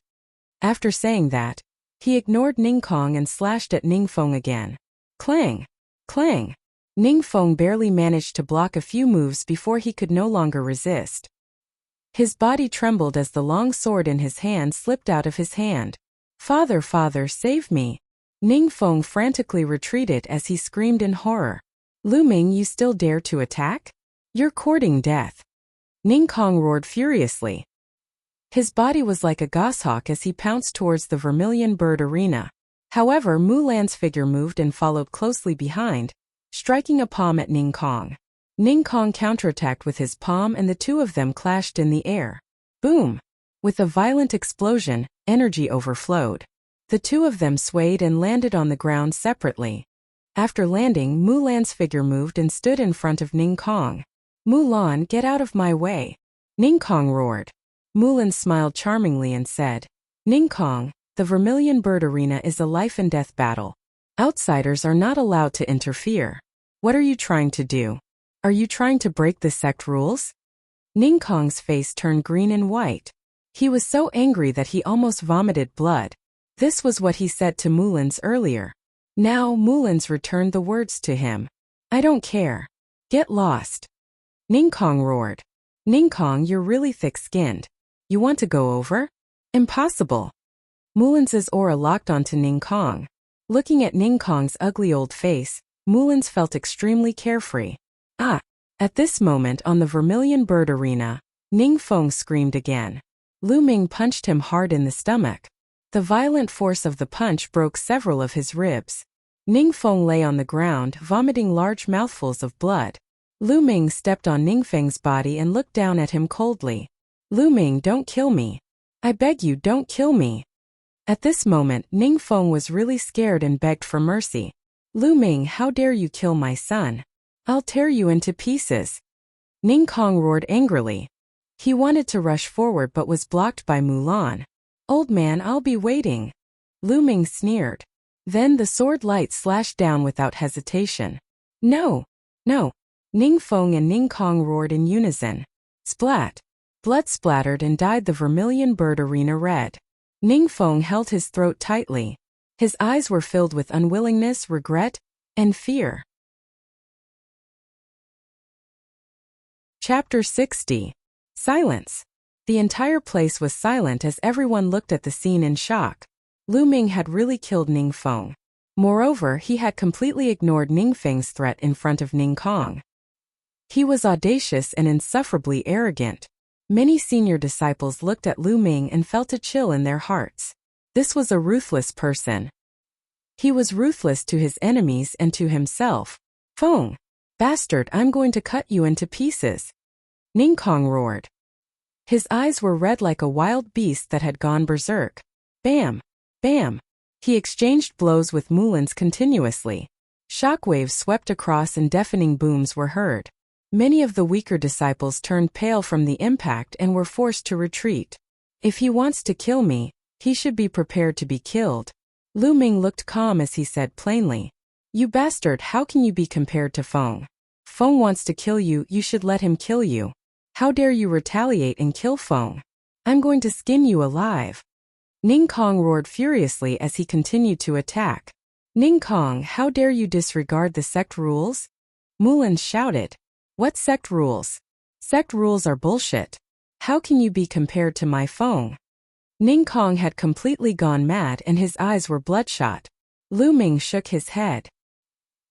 After saying that, he ignored Ningkong and slashed at Ningfeng again. Clang! Clang! Ningfeng barely managed to block a few moves before he could no longer resist. His body trembled as the long sword in his hand slipped out of his hand. Father, father, save me! Ningfeng frantically retreated as he screamed in horror. Lu Ming, you still dare to attack? You're courting death. Ningkong roared furiously. His body was like a goshawk as he pounced towards the vermilion bird arena. However, Mulan's figure moved and followed closely behind, striking a palm at Ningkong. Ningkong counterattacked with his palm and the two of them clashed in the air. Boom! With a violent explosion, energy overflowed. The two of them swayed and landed on the ground separately. After landing, Mulan's figure moved and stood in front of Ningkong. Mulan, get out of my way! Ningkong roared. Mulan smiled charmingly and said, Ningkong, the Vermilion Bird Arena is a life and death battle. Outsiders are not allowed to interfere. What are you trying to do? Are you trying to break the sect rules? Ningkong's face turned green and white. He was so angry that he almost vomited blood. This was what he said to Mulan's earlier. Now Mullins returned the words to him. I don't care. Get lost. Ning Kong roared. Ning Kong, you're really thick-skinned. You want to go over? Impossible. Mullins's aura locked onto Ning Kong. Looking at Ning Kong's ugly old face, Mullins felt extremely carefree. Ah! At this moment on the Vermilion Bird Arena, Ning Feng screamed again. Lu Ming punched him hard in the stomach. The violent force of the punch broke several of his ribs. Ning Feng lay on the ground, vomiting large mouthfuls of blood. Lu Ming stepped on Ning Feng's body and looked down at him coldly. Lu Ming, don't kill me. I beg you, don't kill me. At this moment, Ning Feng was really scared and begged for mercy. Lu Ming, how dare you kill my son? I'll tear you into pieces. Ning Kong roared angrily. He wanted to rush forward but was blocked by Mulan. Old man, I'll be waiting. Lu Ming sneered. Then the sword light slashed down without hesitation. No! No! Ning Feng and Ning Kong roared in unison. Splat! Blood splattered and dyed the Vermilion Bird Arena red. Ning Feng held his throat tightly. His eyes were filled with unwillingness, regret, and fear. Chapter 60. Silence. The entire place was silent as everyone looked at the scene in shock. Lu Ming had really killed Ning Feng. Moreover, he had completely ignored Ning Feng's threat in front of Ning Kong. He was audacious and insufferably arrogant. Many senior disciples looked at Lu Ming and felt a chill in their hearts. This was a ruthless person. He was ruthless to his enemies and to himself. Feng! Bastard, I'm going to cut you into pieces. Ning Kong roared. His eyes were red like a wild beast that had gone berserk. Bam! Bam! He exchanged blows with Mullins continuously. Shockwaves swept across and deafening booms were heard. Many of the weaker disciples turned pale from the impact and were forced to retreat. If he wants to kill me, he should be prepared to be killed. Lu Ming looked calm as he said plainly. You bastard, how can you be compared to Feng? Feng wants to kill you, you should let him kill you. How dare you retaliate and kill Feng? I'm going to skin you alive. Ning Kong roared furiously as he continued to attack. Ning Kong, how dare you disregard the sect rules? Mullins shouted. What sect rules? Sect rules are bullshit. How can you be compared to my Feng? Ning Kong had completely gone mad and his eyes were bloodshot. Lu Ming shook his head.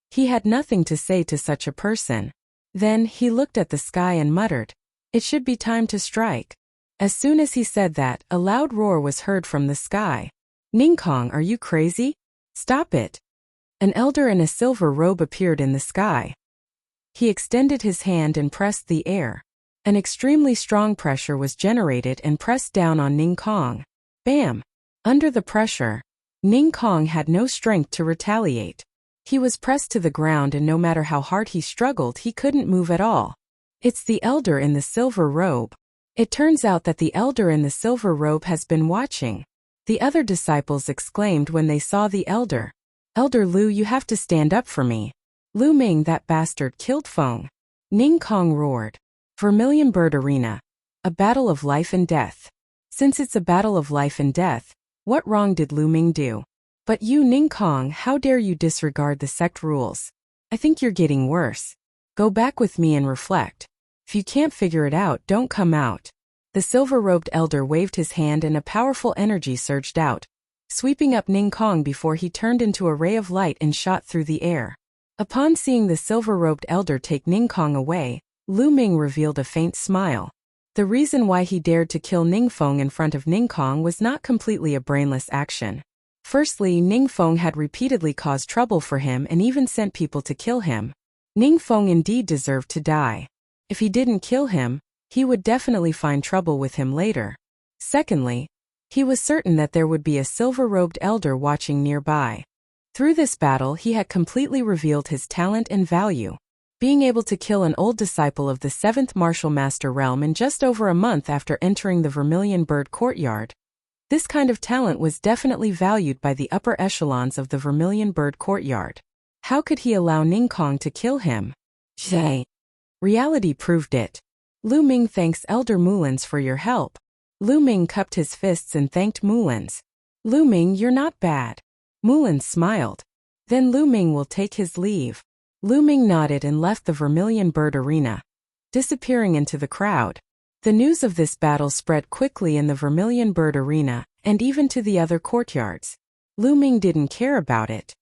He had nothing to say to such a person. Then he looked at the sky and muttered, It should be time to strike. As soon as he said that, a loud roar was heard from the sky. Ning Kong, are you crazy? Stop it. An elder in a silver robe appeared in the sky. He extended his hand and pressed the air. An extremely strong pressure was generated and pressed down on Ning Kong. Bam! Under the pressure, Ning Kong had no strength to retaliate. He was pressed to the ground and no matter how hard he struggled, he couldn't move at all. It's the elder in the silver robe. It turns out that the elder in the silver robe has been watching. The other disciples exclaimed when they saw the elder. Elder Lu, you have to stand up for me. Lu Ming, that bastard killed Feng. Ning Kong roared. Vermilion Bird Arena. A battle of life and death. Since it's a battle of life and death, what wrong did Lu Ming do? But you, Ning Kong, how dare you disregard the sect rules? I think you're getting worse. Go back with me and reflect. If you can't figure it out, don't come out. The silver-robed elder waved his hand and a powerful energy surged out, sweeping up Ning Kong before he turned into a ray of light and shot through the air. Upon seeing the silver-robed elder take Ning Kong away, Lu Ming revealed a faint smile. The reason why he dared to kill Ning Feng in front of Ning Kong was not completely a brainless action. Firstly, Ning Feng had repeatedly caused trouble for him and even sent people to kill him. Ning Feng indeed deserved to die. If he didn't kill him, he would definitely find trouble with him later. Secondly, he was certain that there would be a silver-robed elder watching nearby. Through this battle, he had completely revealed his talent and value. Being able to kill an old disciple of the 7th Martial Master realm in just over a month after entering the Vermilion Bird Courtyard. This kind of talent was definitely valued by the upper echelons of the Vermilion Bird Courtyard. How could he allow Ning Kong to kill him? Zhay. Reality proved it. Lu Ming thanks Elder Mullins for your help. Lu Ming cupped his fists and thanked Mullins. Lu Ming, you're not bad. Mullins smiled. Then Lu Ming will take his leave. Lu Ming nodded and left the Vermilion Bird Arena, disappearing into the crowd. The news of this battle spread quickly in the Vermilion Bird Arena, and even to the other courtyards. Lu Ming didn't care about it.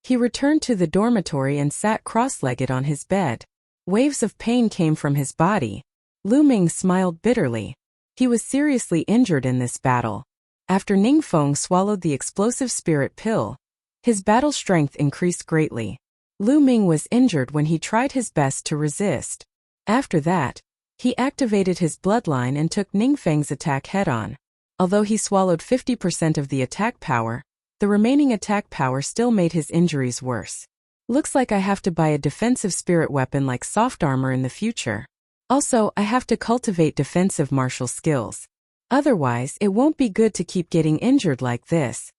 He returned to the dormitory and sat cross-legged on his bed. Waves of pain came from his body. Lu Ming smiled bitterly. He was seriously injured in this battle. After Ningfeng swallowed the explosive spirit pill, his battle strength increased greatly. Lu Ming was injured when he tried his best to resist. After that, he activated his bloodline and took Ningfeng's attack head-on. Although he swallowed 50% of the attack power, the remaining attack power still made his injuries worse. Looks like I have to buy a defensive spirit weapon like soft armor in the future. Also, I have to cultivate defensive martial skills. Otherwise, it won't be good to keep getting injured like this.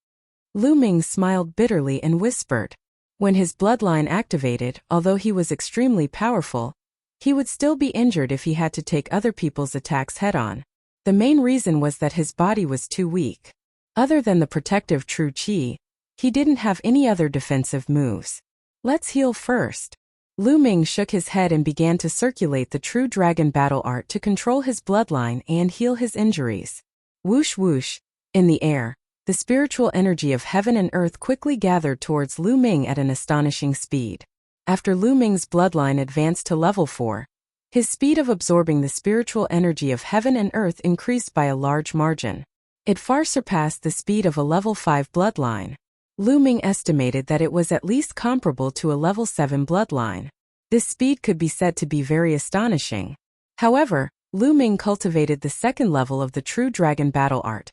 Lu Ming smiled bitterly and whispered. When his bloodline activated, although he was extremely powerful, he would still be injured if he had to take other people's attacks head-on. The main reason was that his body was too weak. Other than the protective true qi, he didn't have any other defensive moves. Let's heal first. Lu Ming shook his head and began to circulate the true dragon battle art to control his bloodline and heal his injuries. Whoosh whoosh. In the air, the spiritual energy of heaven and earth quickly gathered towards Lu Ming at an astonishing speed. After Lu Ming's bloodline advanced to level 4, his speed of absorbing the spiritual energy of heaven and earth increased by a large margin. It far surpassed the speed of a level 5 bloodline. Lu Ming estimated that it was at least comparable to a level 7 bloodline. This speed could be said to be very astonishing. However, Lu Ming cultivated the second level of the true dragon battle art,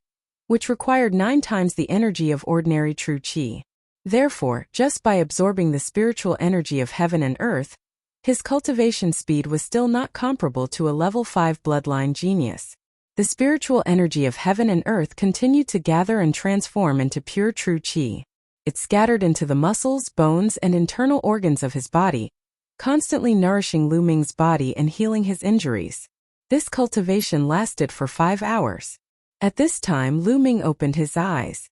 which required 9 times the energy of ordinary true qi. Therefore, just by absorbing the spiritual energy of heaven and earth, his cultivation speed was still not comparable to a level 5 bloodline genius. The spiritual energy of heaven and earth continued to gather and transform into pure true qi. It scattered into the muscles, bones, and internal organs of his body, constantly nourishing Lu Ming's body and healing his injuries. This cultivation lasted for 5 hours. At this time, Lu Ming opened his eyes.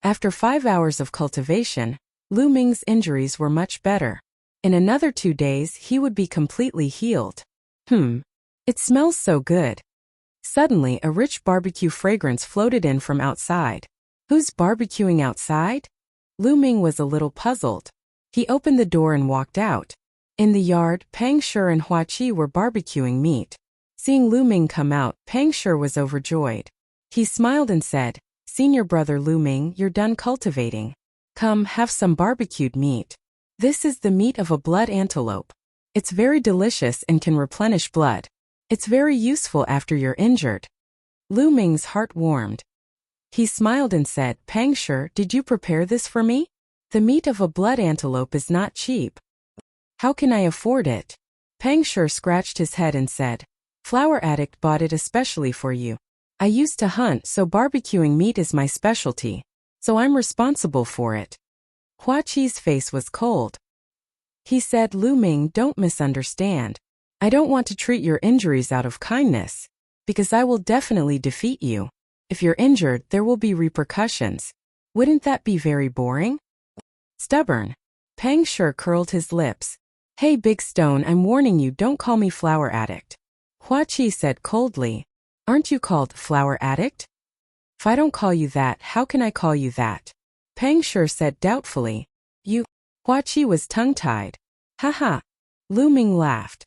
After 5 hours of cultivation, Lu Ming's injuries were much better. In another 2 days, he would be completely healed. It smells so good. Suddenly, a rich barbecue fragrance floated in from outside. Who's barbecuing outside? Lu Ming was a little puzzled. He opened the door and walked out. In the yard, Pang Shi and Hua Qi were barbecuing meat. Seeing Lu Ming come out, Pang Shi was overjoyed. He smiled and said, "Senior brother Lu Ming, you're done cultivating. Come, have some barbecued meat. This is the meat of a blood antelope. It's very delicious and can replenish blood. It's very useful after you're injured." Lu Ming's heart warmed. He smiled and said, "Pang Shi, did you prepare this for me? The meat of a blood antelope is not cheap. How can I afford it?" Pang Shi scratched his head and said, "Flower Addict bought it especially for you. I used to hunt, so barbecuing meat is my specialty. So I'm responsible for it." Hua Qi's face was cold. He said, "Lu Ming, don't misunderstand. I don't want to treat your injuries out of kindness, because I will definitely defeat you. If you're injured, there will be repercussions. Wouldn't that be very boring?" Stubborn. Pang Shi curled his lips. "Hey Big Stone, I'm warning you, don't call me Flower Addict." Hua Qi said coldly, "Aren't you called Flower Addict? If I don't call you that, how can I call you that?" Pang Shi said doubtfully, "You..." Hua Qi was tongue-tied. "Haha." Lu Ming laughed.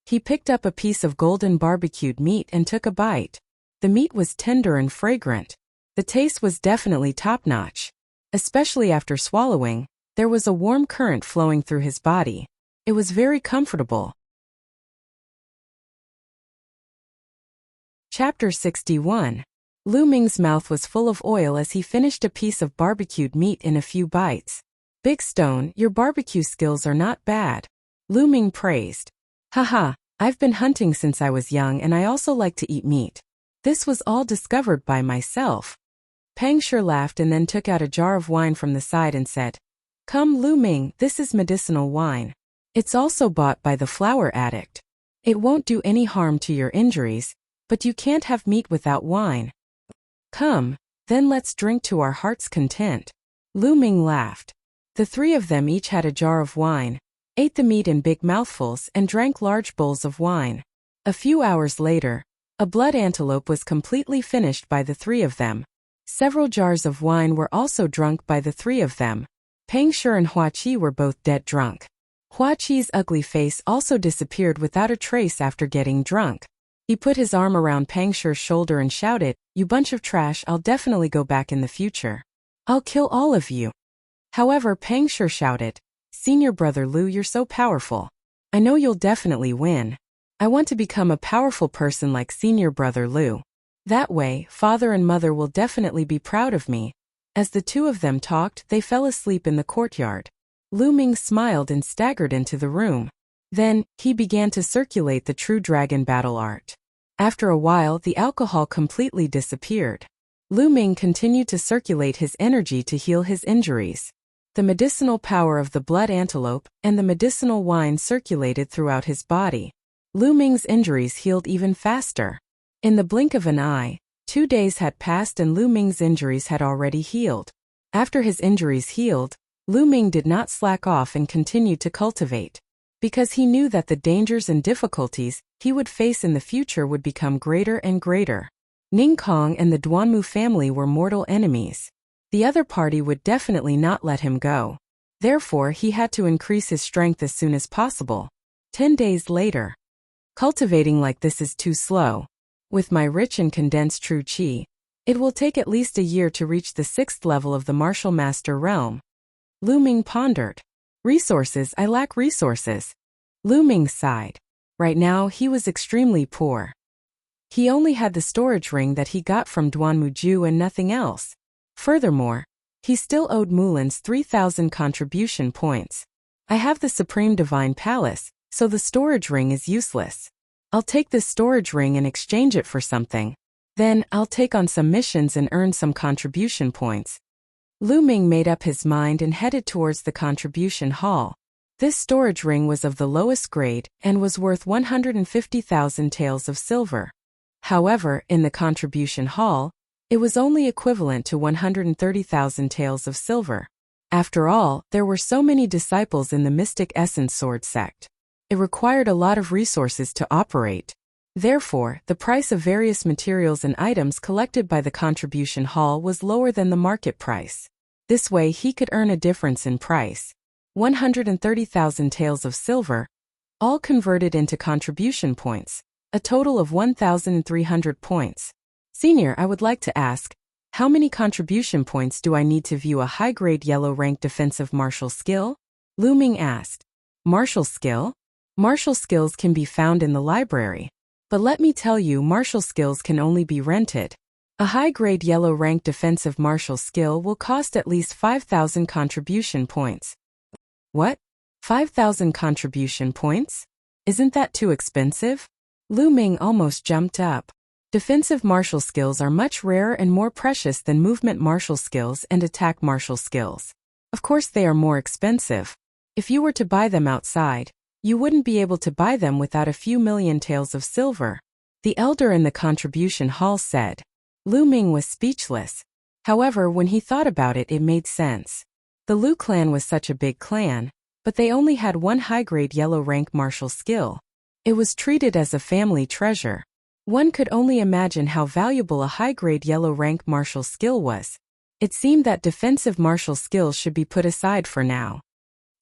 He picked up a piece of golden barbecued meat and took a bite. The meat was tender and fragrant. The taste was definitely top-notch. Especially after swallowing, there was a warm current flowing through his body. It was very comfortable. Chapter 61. Lu Ming's mouth was full of oil as he finished a piece of barbecued meat in a few bites. "Big Stone, your barbecue skills are not bad," Lu Ming praised. "Haha, I've been hunting since I was young and I also like to eat meat. This was all discovered by myself." Pang Shi laughed and then took out a jar of wine from the side and said, "Come Lu Ming, this is medicinal wine. It's also bought by the Flower Addict. It won't do any harm to your injuries, but you can't have meat without wine. Come, then let's drink to our heart's content." Lu Ming laughed. The three of them each had a jar of wine, ate the meat in big mouthfuls and drank large bowls of wine. A few hours later, a blood antelope was completely finished by the three of them. Several jars of wine were also drunk by the three of them. Pang Shi and Hua Qi were both dead drunk. Hua Qi's ugly face also disappeared without a trace after getting drunk. He put his arm around Pang Shi's shoulder and shouted, "You bunch of trash, I'll definitely go back in the future. I'll kill all of you." However, Pang Shi shouted, "Senior brother Lu, you're so powerful. I know you'll definitely win. I want to become a powerful person like senior brother Lu. That way, father and mother will definitely be proud of me." As the two of them talked, they fell asleep in the courtyard. Lu Ming smiled and staggered into the room. Then, he began to circulate the true dragon battle art. After a while, the alcohol completely disappeared. Lu Ming continued to circulate his energy to heal his injuries. The medicinal power of the blood antelope and the medicinal wine circulated throughout his body. Lu Ming's injuries healed even faster. In the blink of an eye, 2 days had passed and Lu Ming's injuries had already healed. After his injuries healed, Lu Ming did not slack off and continued to cultivate. Because he knew that the dangers and difficulties he would face in the future would become greater and greater. Ning Kong and the Duanmu family were mortal enemies. The other party would definitely not let him go. Therefore, he had to increase his strength as soon as possible. 10 days later. Cultivating like this is too slow. With my rich and condensed true qi, it will take at least a year to reach the 6th level of the martial master realm. Lu Ming pondered. Resources, I lack resources. Lu Ming sighed. Right now, he was extremely poor. He only had the storage ring that he got from Duanmuju and nothing else. Furthermore, he still owed Mulan's 3,000 contribution points. I have the Supreme Divine Palace, so the storage ring is useless. I'll take this storage ring and exchange it for something. Then, I'll take on some missions and earn some contribution points. Lu Ming made up his mind and headed towards the contribution hall. This storage ring was of the lowest grade and was worth 150,000 taels of silver. However, in the contribution hall, it was only equivalent to 130,000 taels of silver. After all, there were so many disciples in the Mystic Essence Sword sect. It required a lot of resources to operate. Therefore, the price of various materials and items collected by the contribution hall was lower than the market price. This way he could earn a difference in price. 130,000 taels of silver, all converted into contribution points, a total of 1,300 points. Senior, I would like to ask, how many contribution points do I need to view a high-grade yellow-rank defensive martial skill? Lu Ming asked. Martial skill? Martial skills can be found in the library. But let me tell you, martial skills can only be rented. A high-grade yellow-rank defensive martial skill will cost at least 5,000 contribution points. What? 5,000 contribution points? Isn't that too expensive? Lu Ming almost jumped up. Defensive martial skills are much rarer and more precious than movement martial skills and attack martial skills. Of course they are more expensive. If you were to buy them outside, you wouldn't be able to buy them without a few million taels of silver. The elder in the contribution hall said. Lu Ming was speechless. However, when he thought about it, it made sense. The Lu clan was such a big clan, but they only had one high-grade yellow-rank martial skill. It was treated as a family treasure. One could only imagine how valuable a high-grade yellow-rank martial skill was. It seemed that defensive martial skills should be put aside for now.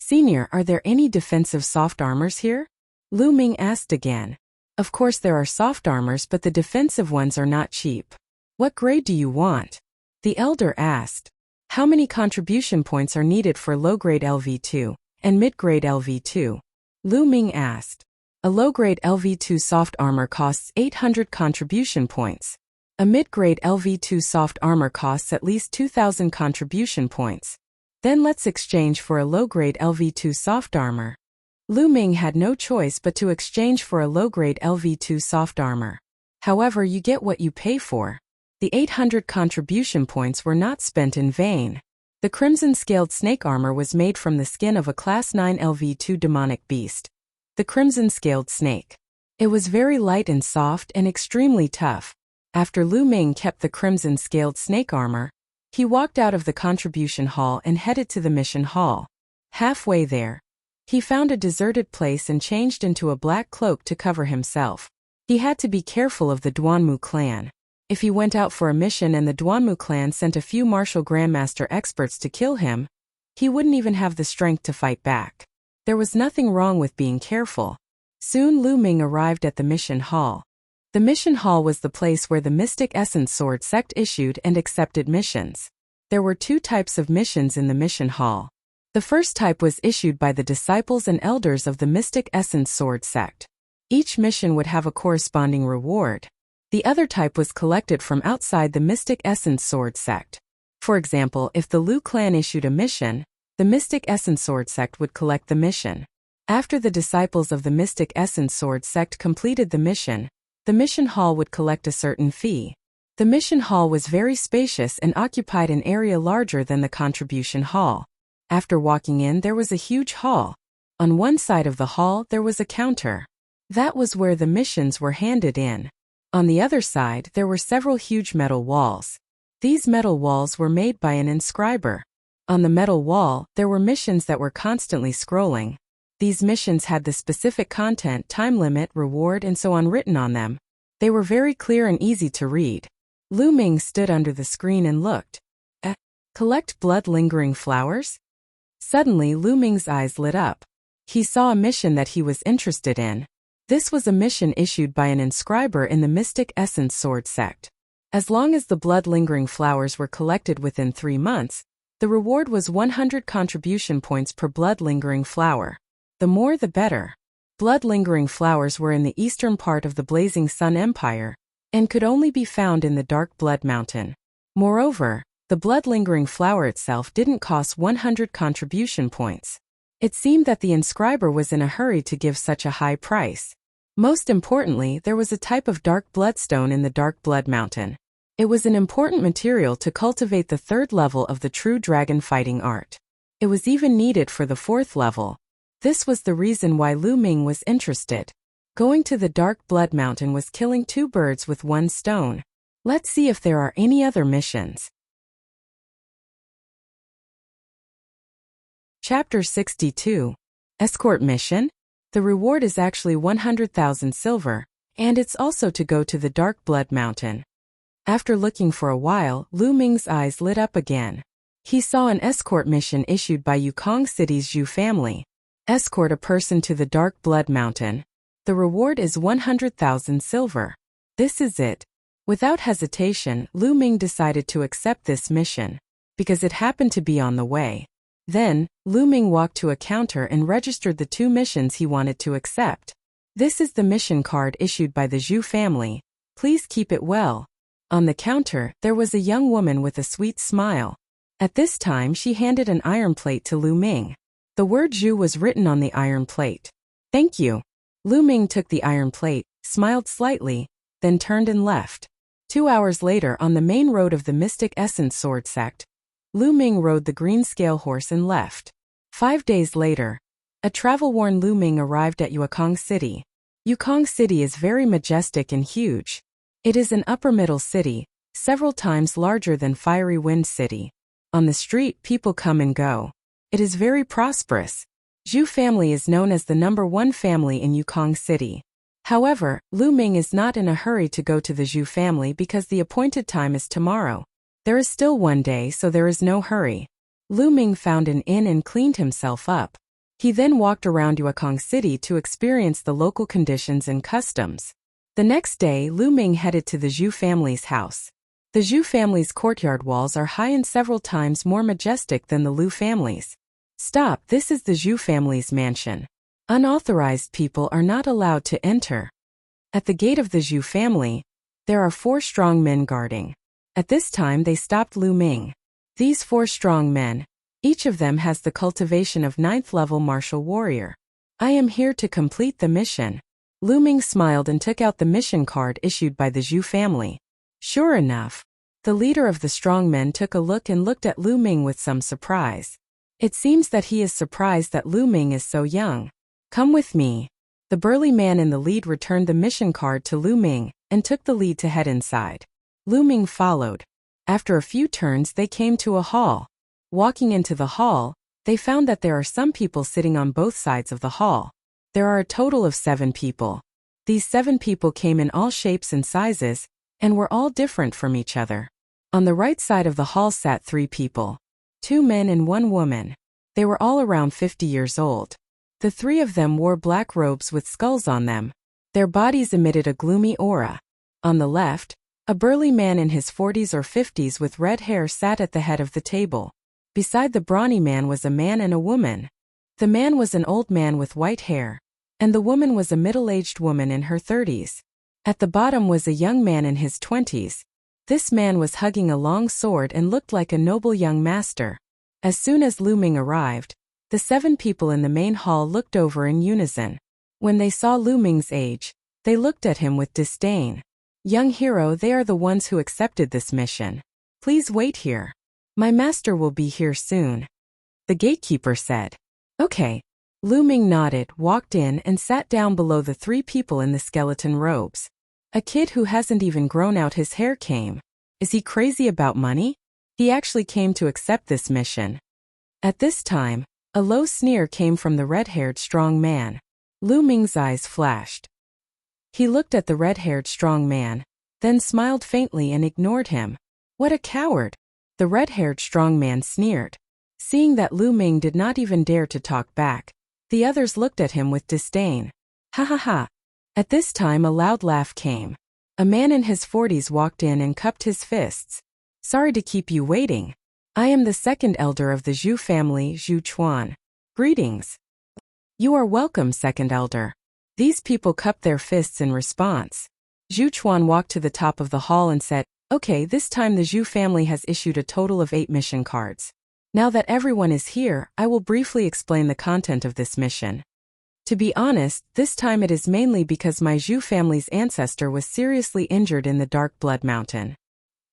Senior, are there any defensive soft armors here? Lu Ming asked again. Of course there are soft armors, but the defensive ones are not cheap. What grade do you want? The elder asked. How many contribution points are needed for low-grade LV2 and mid-grade LV2? Lu Ming asked. A low-grade LV2 soft armor costs 800 contribution points. A mid-grade LV2 soft armor costs at least 2,000 contribution points. Then let's exchange for a low-grade LV2 soft armor. Lu Ming had no choice but to exchange for a low-grade LV2 soft armor. However, you get what you pay for. The 800 contribution points were not spent in vain. The crimson-scaled snake armor was made from the skin of a Class 9 LV2 demonic beast. The crimson-scaled snake. It was very light and soft and extremely tough. After Lu Ming kept the crimson-scaled snake armor, He walked out of the contribution hall and headed to the mission hall. Halfway there, he found a deserted place and changed into a black cloak to cover himself. He had to be careful of the Duanmu clan. If he went out for a mission and the Duanmu clan sent a few martial grandmaster experts to kill him, he wouldn't even have the strength to fight back. There was nothing wrong with being careful. Soon Lu Ming arrived at the mission hall. The mission hall was the place where the Mystic Essence Sword sect issued and accepted missions. There were 2 types of missions in the mission hall. The first type was issued by the disciples and elders of the Mystic Essence Sword sect. Each mission would have a corresponding reward. The other type was collected from outside the Mystic Essence Sword sect. For example, if the Lu clan issued a mission, the Mystic Essence Sword sect would collect the mission. After the disciples of the Mystic Essence Sword sect completed the mission hall would collect a certain fee. The mission hall was very spacious and occupied an area larger than the contribution hall. After walking in, there was a huge hall. On one side of the hall, there was a counter. That was where the missions were handed in. On the other side, there were several huge metal walls. These metal walls were made by an inscriber. On the metal wall, there were missions that were constantly scrolling. These missions had the specific content, time limit, reward, and so on written on them. They were very clear and easy to read. Lu Ming stood under the screen and looked. Collect blood-lingering flowers? Suddenly, Lu Ming's eyes lit up. He saw a mission that he was interested in. This was a mission issued by an inscriber in the Mystic Essence Sword sect. As long as the blood-lingering flowers were collected within 3 months, the reward was 100 contribution points per blood-lingering flower. The more the better. Blood-lingering flowers were in the eastern part of the Blazing Sun Empire, and could only be found in the Dark Blood Mountain. Moreover, the blood-lingering flower itself didn't cost 100 contribution points. It seemed that the inscriber was in a hurry to give such a high price. Most importantly, there was a type of dark bloodstone in the Dark Blood Mountain. It was an important material to cultivate the 3rd level of the true dragon fighting art. It was even needed for the 4th level. This was the reason why Lu Ming was interested. Going to the Dark Blood Mountain was killing 2 birds with 1 stone. Let's see if there are any other missions. Chapter 62. Escort Mission? The reward is actually 100,000 silver, and it's also to go to the Dark Blood Mountain. After looking for a while, Lu Ming's eyes lit up again. He saw an escort mission issued by Yukong City's Zhu family. Escort a person to the Dark Blood Mountain. The reward is 100,000 silver. This is it. Without hesitation, Lu Ming decided to accept this mission, because it happened to be on the way. Then, Lu Ming walked to a counter and registered the 2 missions he wanted to accept. This is the mission card issued by the Zhu family. Please keep it well. On the counter, there was a young woman with a sweet smile. At this time, she handed an iron plate to Lu Ming. The word Zhu was written on the iron plate. Thank you. Lu Ming took the iron plate, smiled slightly, then turned and left. 2 hours later, on the main road of the Mystic Essence Sword sect, Lu Ming rode the green scale horse and left. 5 days later, a travel-worn Lu Ming arrived at Yukong City. Yukong City is very majestic and huge. It is an upper-middle city, several times larger than Fiery Wind City. On the street, people come and go. It is very prosperous. Zhu family is known as the #1 family in Yukong City. However, Lu Ming is not in a hurry to go to the Zhu family because the appointed time is tomorrow. There is still 1 day, so there is no hurry. Lu Ming found an inn and cleaned himself up. He then walked around Yukong City to experience the local conditions and customs. The next day, Lu Ming headed to the Zhu family's house. The Zhu family's courtyard walls are high and several times more majestic than the Lu family's. Stop, this is the Zhu family's mansion. Unauthorized people are not allowed to enter. At the gate of the Zhu family, there are 4 strong men guarding. At this time they stopped Lu Ming. These 4 strong men, each of them has the cultivation of 9th level martial warrior. I am here to complete the mission. Lu Ming smiled and took out the mission card issued by the Zhu family. Sure enough, the leader of the strong men took a look and looked at Lu Ming with some surprise. It seems that he is surprised that Lu Ming is so young. Come with me. The burly man in the lead returned the mission card to Lu Ming and took the lead to head inside. Lu Ming followed. After a few turns they came to a hall. Walking into the hall, they found that there are some people sitting on both sides of the hall. There are a total of 7 people. These 7 people came in all shapes and sizes, and were all different from each other. On the right side of the hall sat 3 people. 2 men and 1 woman. They were all around 50 years old. The 3 of them wore black robes with skulls on them. Their bodies emitted a gloomy aura. On the left, a burly man in his 40s or 50s with red hair sat at the head of the table. Beside the brawny man was a man and a woman. The man was an old man with white hair, and the woman was a middle-aged woman in her 30s. At the bottom was a young man in his 20s. This man was hugging a long sword and looked like a noble young master. As soon as Lu Ming arrived, the 7 people in the main hall looked over in unison. When they saw Lu Ming's age, they looked at him with disdain. "Young hero, they are the ones who accepted this mission. Please wait here. My master will be here soon," the gatekeeper said. "Okay." Lu Ming nodded, walked in and sat down below the 3 people in the skeleton robes. A kid who hasn't even grown out his hair came. Is he crazy about money? He actually came to accept this mission. At this time, a low sneer came from the red-haired strong man. Lu Ming's eyes flashed. He looked at the red-haired strong man, then smiled faintly and ignored him. "What a coward!" The red-haired strong man sneered. Seeing that Lu Ming did not even dare to talk back, the others looked at him with disdain. "Ha ha ha." At this time a loud laugh came. A man in his 40s walked in and cupped his fists. "Sorry to keep you waiting. I am the 2nd elder of the Zhu family, Zhu Chuan. Greetings." "You are welcome, 2nd elder." These people cupped their fists in response. Zhu Chuan walked to the top of the hall and said, "Okay, this time the Zhu family has issued a total of 8 mission cards. Now that everyone is here, I will briefly explain the content of this mission. To be honest, this time it is mainly because my Zhu family's ancestor was seriously injured in the Dark Blood Mountain.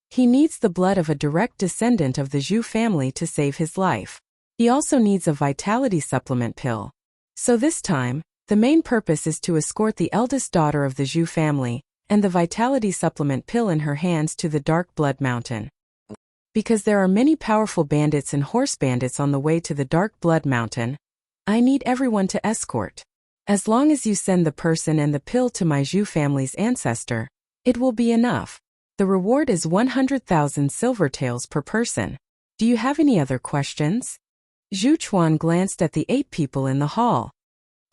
He needs the blood of a direct descendant of the Zhu family to save his life. He also needs a vitality supplement pill. So this time, the main purpose is to escort the eldest daughter of the Zhu family and the vitality supplement pill in her hands to the Dark Blood Mountain. Because there are many powerful bandits and horse bandits on the way to the Dark Blood Mountain, I need everyone to escort. As long as you send the person and the pill to my Zhu family's ancestor, it will be enough. The reward is 100,000 silver taels per person. Do you have any other questions?" Zhu Chuan glanced at the 8 people in the hall.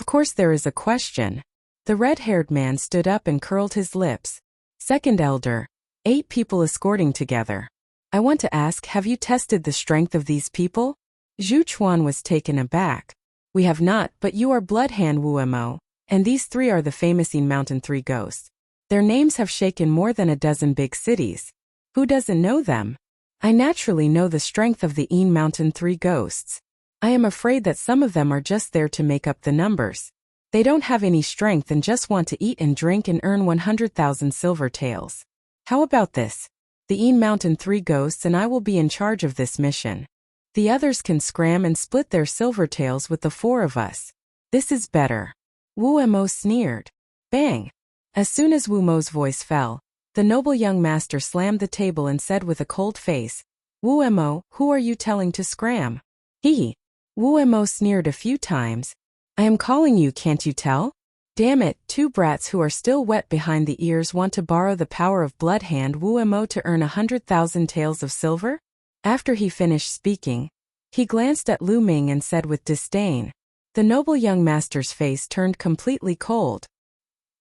"Of course there is a question." The red-haired man stood up and curled his lips. "2nd elder, 8 people escorting together. I want to ask, have you tested the strength of these people?" Zhu Chuan was taken aback. "We have not, but you are Bloodhand Wuemo, and these 3 are the famous Yin Mountain 3 ghosts. Their names have shaken more than a dozen big cities. Who doesn't know them? I naturally know the strength of the Yin Mountain 3 ghosts. I am afraid that some of them are just there to make up the numbers. They don't have any strength and just want to eat and drink and earn 100,000 silver taels. How about this? The Yin Mountain 3 ghosts and I will be in charge of this mission. The others can scram and split their silver taels with the 4 of us. This is better." Wuemo sneered. Bang! As soon as Wumo's voice fell, the noble young master slammed the table and said with a cold face, "Wuemo, who are you telling to scram?" "He." Wuemo sneered a few times. "I am calling you, can't you tell? Damn it, 2 brats who are still wet behind the ears want to borrow the power of Bloodhand Wuemo to earn 100,000 taels of silver?" After he finished speaking, he glanced at Lu Ming and said with disdain. The noble young master's face turned completely cold.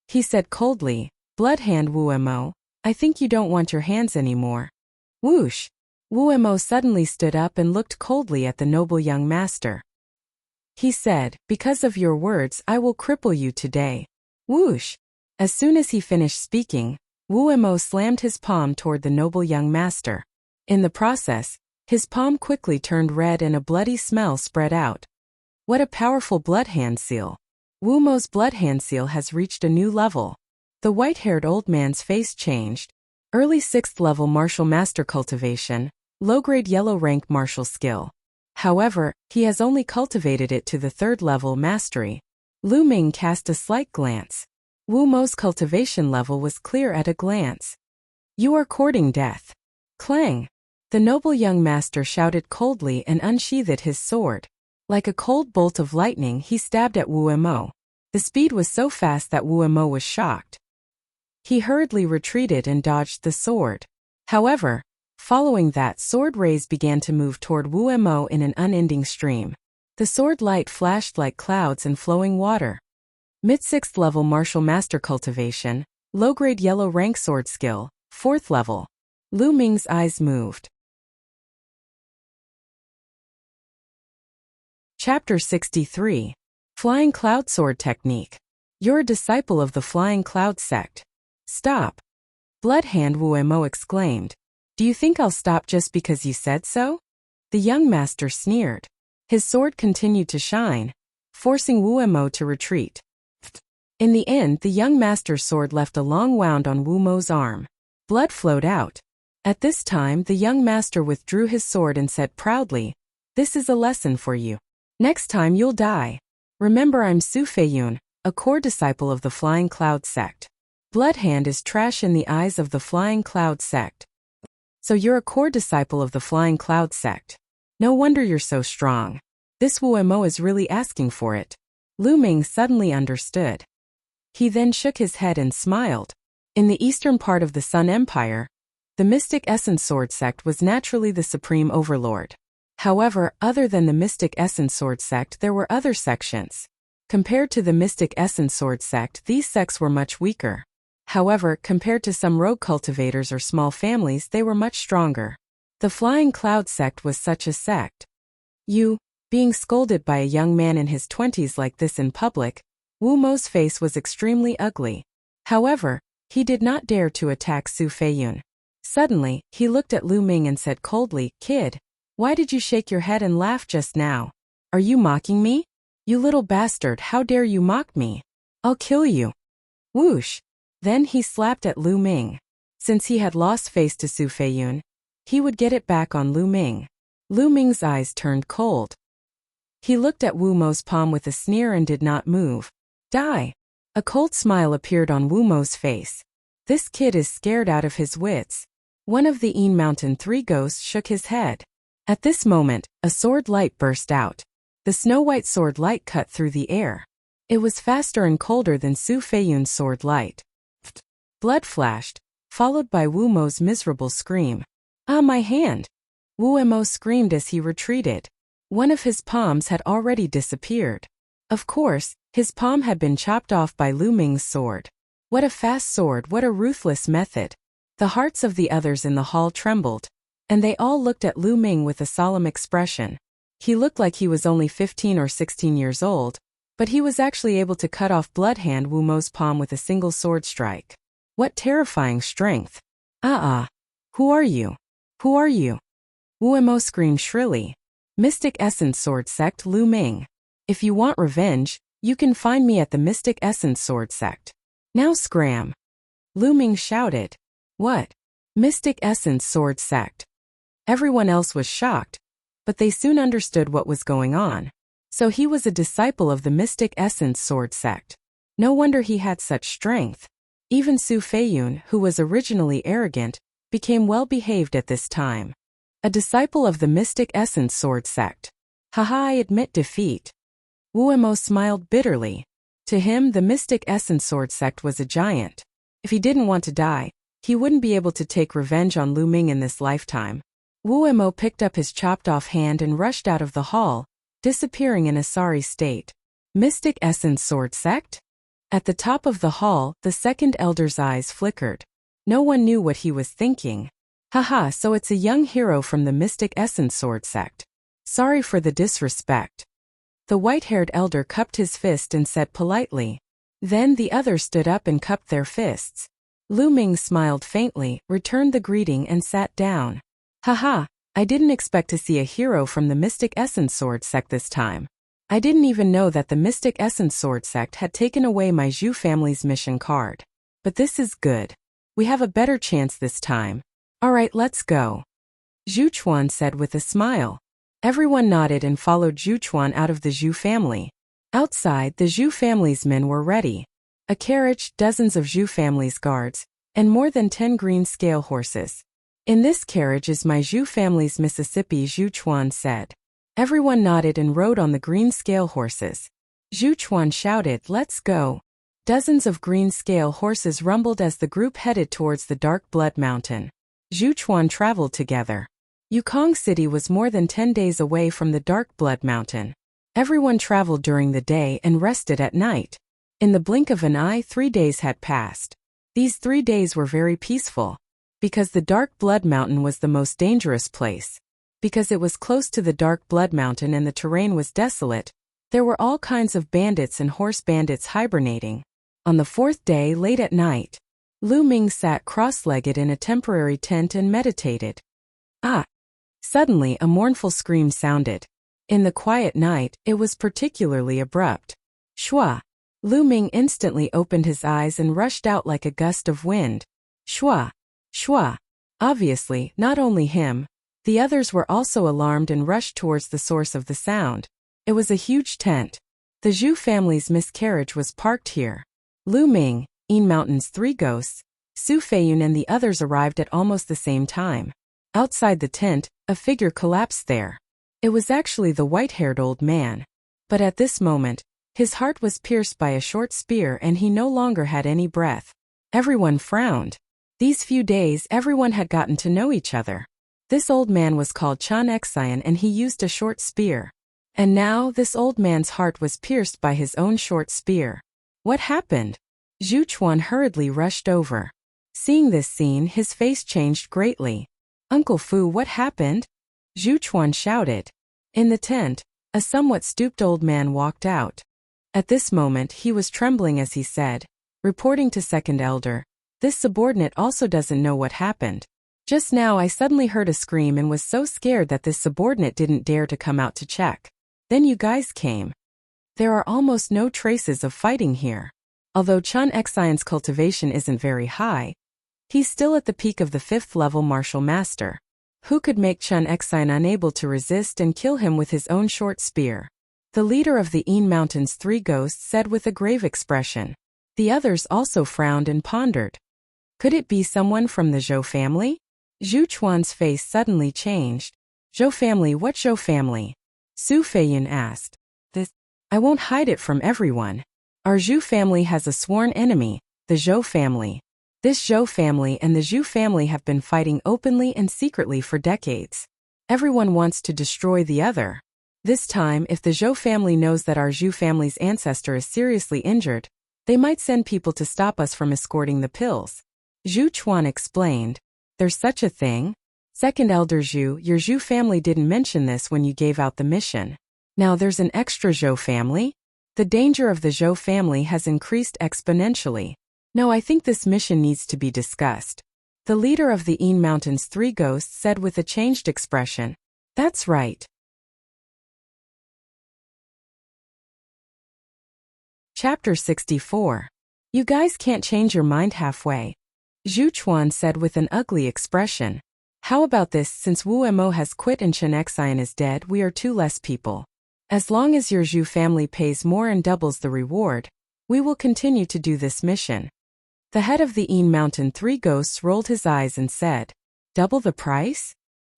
He said coldly, "Bloodhand Wuemo, I think you don't want your hands anymore." Whoosh! Wuemo suddenly stood up and looked coldly at the noble young master. He said, "Because of your words, I will cripple you today." Whoosh! As soon as he finished speaking, Wuemo slammed his palm toward the noble young master. In the process, his palm quickly turned red and a bloody smell spread out. What a powerful bloodhand seal! Wumo's bloodhand seal has reached a new level. The white-haired old man's face changed. Early 6th level martial master cultivation, low-grade yellow rank martial skill. However, he has only cultivated it to the 3rd level mastery. Lu Ming cast a slight glance. Wumo's cultivation level was clear at a glance. "You are courting death." Clang! The noble young master shouted coldly and unsheathed his sword. Like a cold bolt of lightning he stabbed at Wu Mo. The speed was so fast that Wu Mo was shocked. He hurriedly retreated and dodged the sword. However, following that sword rays began to move toward Wu Mo in an unending stream. The sword light flashed like clouds and flowing water. Mid-6th level martial master cultivation, low-grade yellow rank sword skill, 4th level. Lu Ming's eyes moved. Chapter 63. Flying Cloud Sword Technique. You're a disciple of the Flying Cloud sect. Stop. Bloodhand Wu Mo exclaimed. Do you think I'll stop just because you said so? The young master sneered. His sword continued to shine, forcing Wu Mo to retreat. In the end, the young master's sword left a long wound on Wu Mo's arm. Blood flowed out. At this time, the young master withdrew his sword and said proudly, "This is a lesson for you. Next time you'll die. Remember, I'm Su Feiyun, a core disciple of the Flying Cloud sect." Bloodhand is trash in the eyes of the Flying Cloud sect. So you're a core disciple of the Flying Cloud sect. No wonder you're so strong. This Wu Mo is really asking for it. Lu Ming suddenly understood. He then shook his head and smiled. In the eastern part of the Sun Empire, the Mystic Essence Sword sect was naturally the supreme overlord. However, other than the Mystic Essence Sword sect, there were other sections. Compared to the Mystic Essence Sword sect, these sects were much weaker. However, compared to some rogue cultivators or small families, they were much stronger. The Flying Cloud sect was such a sect. Being scolded by a young man in his 20s like this in public, Wu Mo's face was extremely ugly. However, he did not dare to attack Su Feiyun. Suddenly, he looked at Lu Ming and said coldly, "Kid, why did you shake your head and laugh just now? Are you mocking me? You little bastard, how dare you mock me? I'll kill you." Whoosh! Then he slapped at Lu Ming. Since he had lost face to Su Feiyun, he would get it back on Lu Ming. Lu Ming's eyes turned cold. He looked at Wu Mo's palm with a sneer and did not move. Die! A cold smile appeared on Wu Mo's face. This kid is scared out of his wits. One of the Een Mountain 3 ghosts shook his head. At this moment, a sword light burst out. The snow-white sword light cut through the air. It was faster and colder than Su Feiyun's sword light. Blood flashed, followed by Wu Mo's miserable scream. "Ah, my hand!" Wu Mo screamed as he retreated. One of his palms had already disappeared. Of course, his palm had been chopped off by Lu Ming's sword. What a fast sword, what a ruthless method. The hearts of the others in the hall trembled, and they all looked at Lu Ming with a solemn expression. He looked like he was only 15 or 16 years old, but he was actually able to cut off Bloodhand Wu Mo's palm with a single sword strike. What terrifying strength! Who are you? Who are you? Wu Mo screamed shrilly. Mystic Essence Sword Sect Lu Ming. If you want revenge, you can find me at the Mystic Essence Sword Sect. Now scram! Lu Ming shouted. What? Mystic Essence Sword Sect. Everyone else was shocked, but they soon understood what was going on. So he was a disciple of the Mystic Essence Sword Sect. No wonder he had such strength. Even Su Feiyun, who was originally arrogant, became well-behaved at this time. A disciple of the Mystic Essence Sword Sect. Haha, I admit defeat. Wu Mo smiled bitterly. To him, the Mystic Essence Sword Sect was a giant. If he didn't want to die, he wouldn't be able to take revenge on Lu Ming in this lifetime. Wu Mo picked up his chopped-off hand and rushed out of the hall, disappearing in a sorry state. Mystic Essence Sword Sect? At the top of the hall, the second elder's eyes flickered. No one knew what he was thinking. Haha, so it's a young hero from the Mystic Essence Sword Sect. Sorry for the disrespect. The white-haired elder cupped his fist and said politely. Then the others stood up and cupped their fists. Lu Ming smiled faintly, returned the greeting and sat down. Haha, I didn't expect to see a hero from the Mystic Essence Sword Sect this time. I didn't even know that the Mystic Essence Sword Sect had taken away my Zhu family's mission card. But this is good. We have a better chance this time. Alright, let's go. Zhu Chuan said with a smile. Everyone nodded and followed Zhu Chuan out of the Zhu family. Outside, the Zhu family's men were ready. A carriage, dozens of Zhu family's guards, and more than 10 green scale horses. In this carriage is my Zhu family's Mississippi, Zhu Chuan said. Everyone nodded and rode on the green scale horses. Zhu Chuan shouted, "Let's go." Dozens of green scale horses rumbled as the group headed towards the Dark Blood Mountain. Zhu Chuan traveled together. Yukong City was more than 10 days away from the Dark Blood Mountain. Everyone traveled during the day and rested at night. In the blink of an eye, 3 days had passed. These 3 days were very peaceful. Because the Dark Blood Mountain was the most dangerous place. Because it was close to the Dark Blood Mountain and the terrain was desolate, there were all kinds of bandits and horse bandits hibernating. On the 4th day, late at night, Lu Ming sat cross-legged in a temporary tent and meditated. Ah! Suddenly a mournful scream sounded. In the quiet night, it was particularly abrupt. Shua! Lu Ming instantly opened his eyes and rushed out like a gust of wind. Shua! Shua! Obviously, not only him, the others were also alarmed and rushed towards the source of the sound. It was a huge tent. The Zhu family's miscarriage was parked here. Lu Ming, Yin Mountain's 3 ghosts, Su Feiyun and the others arrived at almost the same time. Outside the tent, a figure collapsed there. It was actually the white-haired old man. But at this moment, his heart was pierced by a short spear and he no longer had any breath. Everyone frowned. These few days everyone had gotten to know each other. This old man was called Chan Xian and he used a short spear. And now this old man's heart was pierced by his own short spear. What happened? Zhu Chuan hurriedly rushed over. Seeing this scene, his face changed greatly. "Uncle Fu, what happened?" Zhu Chuan shouted. In the tent, a somewhat stooped old man walked out. At this moment he was trembling as he said, reporting to Second Elder, "This subordinate also doesn't know what happened. Just now I suddenly heard a scream and was so scared that this subordinate didn't dare to come out to check. Then you guys came. There are almost no traces of fighting here. Although Chan Xian's cultivation isn't very high, he's still at the peak of the 5th level martial master. Who could make Chan Xian unable to resist and kill him with his own short spear?" The leader of the Yin Mountain's 3 ghosts said with a grave expression. The others also frowned and pondered. Could it be someone from the Zhou family? Zhu Chuan's face suddenly changed. "Zhou family, what Zhou family?" Su Feiyun asked. I won't hide it from everyone. Our Zhu family has a sworn enemy, the Zhou family. This Zhou family and the Zhu family have been fighting openly and secretly for decades. Everyone wants to destroy the other. This time, if the Zhou family knows that our Zhu family's ancestor is seriously injured, they might send people to stop us from escorting the pills. Zhu Chuan explained. There's such a thing? Second Elder Zhu, your Zhu family didn't mention this when you gave out the mission. Now there's an extra Zhou family? The danger of the Zhou family has increased exponentially. No, I think this mission needs to be discussed. The leader of the Yin Mountain's 3 ghosts said with a changed expression. That's right. Chapter 64. You guys can't change your mind halfway. Zhu Chuan said with an ugly expression. How about this, since Wu Mo has quit and Chen Xian is dead, we are 2 less people. As long as your Zhu family pays more and doubles the reward, we will continue to do this mission. The head of the Yin Mountain 3 ghosts rolled his eyes and said, Double the price?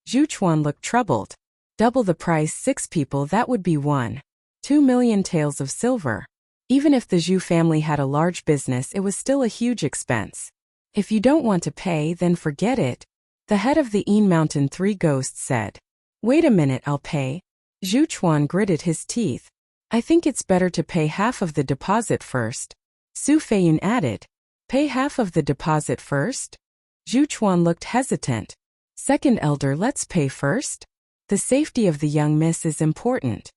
Zhu Chuan looked troubled. Double the price, 6 people, that would be 1.2 million taels of silver. Even if the Zhu family had a large business, it was still a huge expense. If you don't want to pay, then forget it. The head of the Yin Mountain 3 ghosts said. Wait a minute, I'll pay. Zhu Chuan gritted his teeth. I think it's better to pay half of the deposit first. Su Feiyun added. Pay half of the deposit first? Zhu Chuan looked hesitant. Second Elder, let's pay first. The safety of the young miss is important.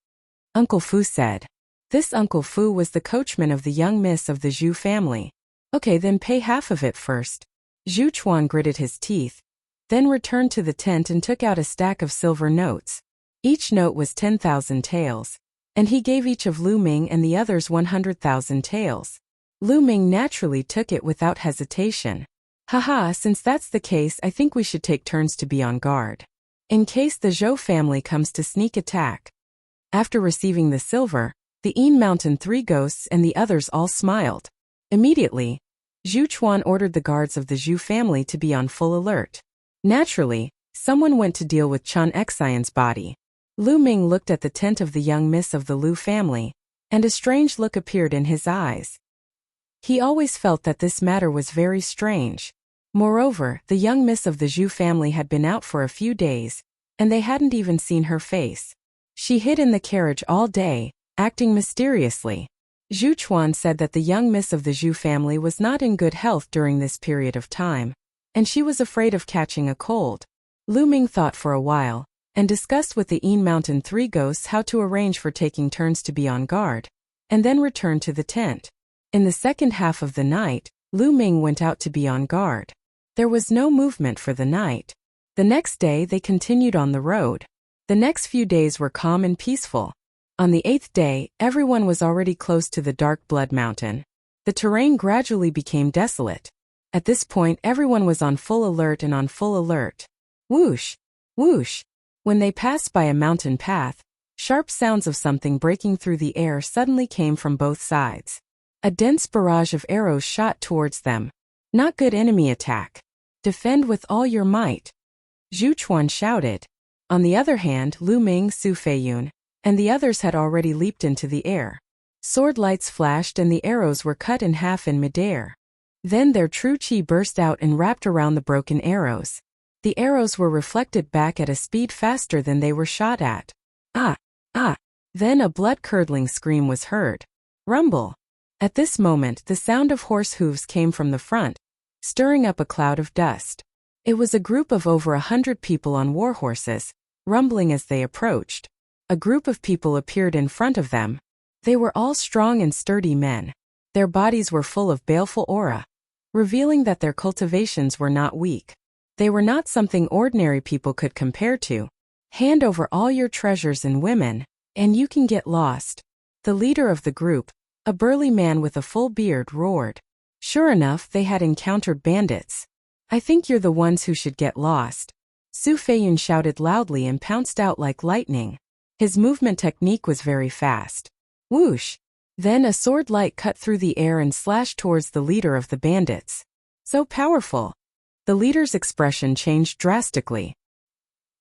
Uncle Fu said. This Uncle Fu was the coachman of the young miss of the Zhu family. Okay, then pay half of it first. Zhu Chuan gritted his teeth, then returned to the tent and took out a stack of silver notes. Each note was 10,000 taels, and he gave each of Lu Ming and the others 100,000 taels. Lu Ming naturally took it without hesitation. Haha, since that's the case, I think we should take turns to be on guard. In case the Zhou family comes to sneak attack. After receiving the silver, the Yin Mountain 3 ghosts and the others all smiled. Immediately, Zhu Chuan ordered the guards of the Zhu family to be on full alert. Naturally, someone went to deal with Chun Xian's body. Lu Ming looked at the tent of the young miss of the Lu family, and a strange look appeared in his eyes. He always felt that this matter was very strange. Moreover, the young miss of the Zhu family had been out for a few days, and they hadn't even seen her face. She hid in the carriage all day, acting mysteriously. Zhu Chuan said that the young miss of the Zhu family was not in good health during this period of time, and she was afraid of catching a cold. Lu Ming thought for a while, and discussed with the Yin Mountain three ghosts how to arrange for taking turns to be on guard, and then returned to the tent. In the second half of the night, Lu Ming went out to be on guard. There was no movement for the night. The next day they continued on the road. The next few days were calm and peaceful. On the 8th day, everyone was already close to the Dark Blood Mountain. The terrain gradually became desolate. At this point everyone was on full alert and on full alert. Whoosh! Whoosh! When they passed by a mountain path, sharp sounds of something breaking through the air suddenly came from both sides. A dense barrage of arrows shot towards them. Not good enemy attack. Defend with all your might. Zhu Chuan shouted. On the other hand, Lu Ming, Su Feiyun, and the others had already leaped into the air. Sword lights flashed and the arrows were cut in half in midair. Then their true chi burst out and wrapped around the broken arrows. The arrows were reflected back at a speed faster than they were shot at. Ah! Ah! Then a blood-curdling scream was heard. Rumble! At this moment the sound of horse hooves came from the front, stirring up a cloud of dust. It was a group of over 100 people on war horses, rumbling as they approached. A group of people appeared in front of them. They were all strong and sturdy men. Their bodies were full of baleful aura, revealing that their cultivations were not weak. They were not something ordinary people could compare to. Hand over all your treasures and women, and you can get lost. The leader of the group, a burly man with a full beard, roared. Sure enough, they had encountered bandits. I think you're the ones who should get lost. Su Feiyun shouted loudly and pounced out like lightning. His movement technique was very fast. Whoosh! Then a sword light cut through the air and slashed towards the leader of the bandits. So powerful. The leader's expression changed drastically.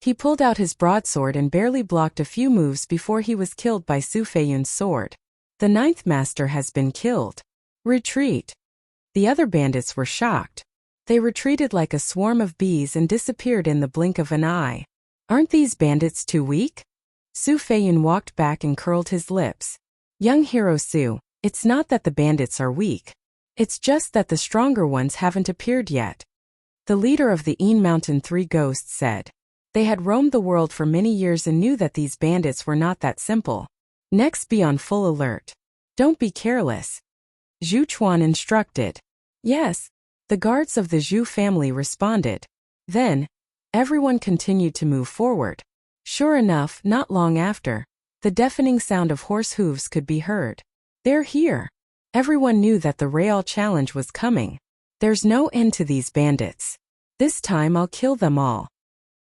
He pulled out his broadsword and barely blocked a few moves before he was killed by Su Feiyun's sword. The ninth master has been killed. Retreat. The other bandits were shocked. They retreated like a swarm of bees and disappeared in the blink of an eye. Aren't these bandits too weak? Su Feiyun walked back and curled his lips. Young hero Su, it's not that the bandits are weak. It's just that the stronger ones haven't appeared yet. The leader of the Yin Mountain Three Ghosts said. They had roamed the world for many years and knew that these bandits were not that simple. Next, be on full alert. Don't be careless. Zhu Chuan instructed. Yes. The guards of the Zhu family responded. Then, everyone continued to move forward. Sure enough, not long after, the deafening sound of horse hooves could be heard. They're here. Everyone knew that the Real challenge was coming. There's no end to these bandits. This time I'll kill them all.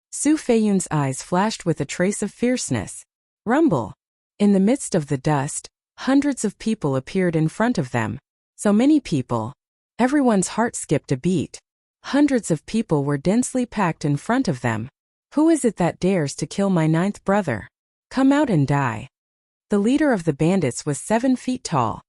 Su Feiyun's eyes flashed with a trace of fierceness. Rumble. In the midst of the dust, hundreds of people appeared in front of them. So many people. Everyone's heart skipped a beat. Hundreds of people were densely packed in front of them. Who is it that dares to kill my ninth brother? Come out and die. The leader of the bandits was 7 feet tall.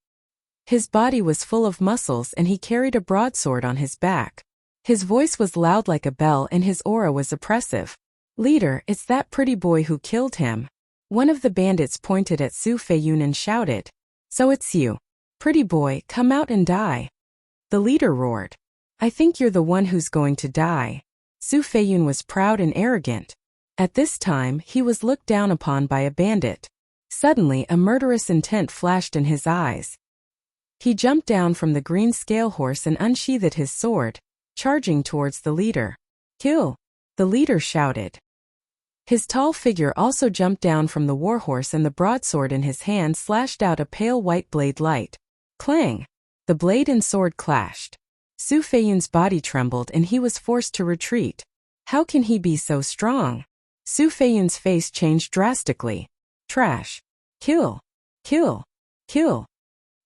His body was full of muscles and he carried a broadsword on his back. His voice was loud like a bell and his aura was oppressive. Leader, it's that pretty boy who killed him. One of the bandits pointed at Su Feiyun and shouted. So it's you. Pretty boy, come out and die. The leader roared. I think you're the one who's going to die. Su Feiyun was proud and arrogant. At this time, he was looked down upon by a bandit. Suddenly, a murderous intent flashed in his eyes. He jumped down from the green scale horse and unsheathed his sword, charging towards the leader. Kill! The leader shouted. His tall figure also jumped down from the warhorse and the broadsword in his hand slashed out a pale white blade light. Clang! The blade and sword clashed. Su Feiyun's body trembled and he was forced to retreat. How can he be so strong? Su Feiyun's face changed drastically. Trash! Kill! Kill! Kill!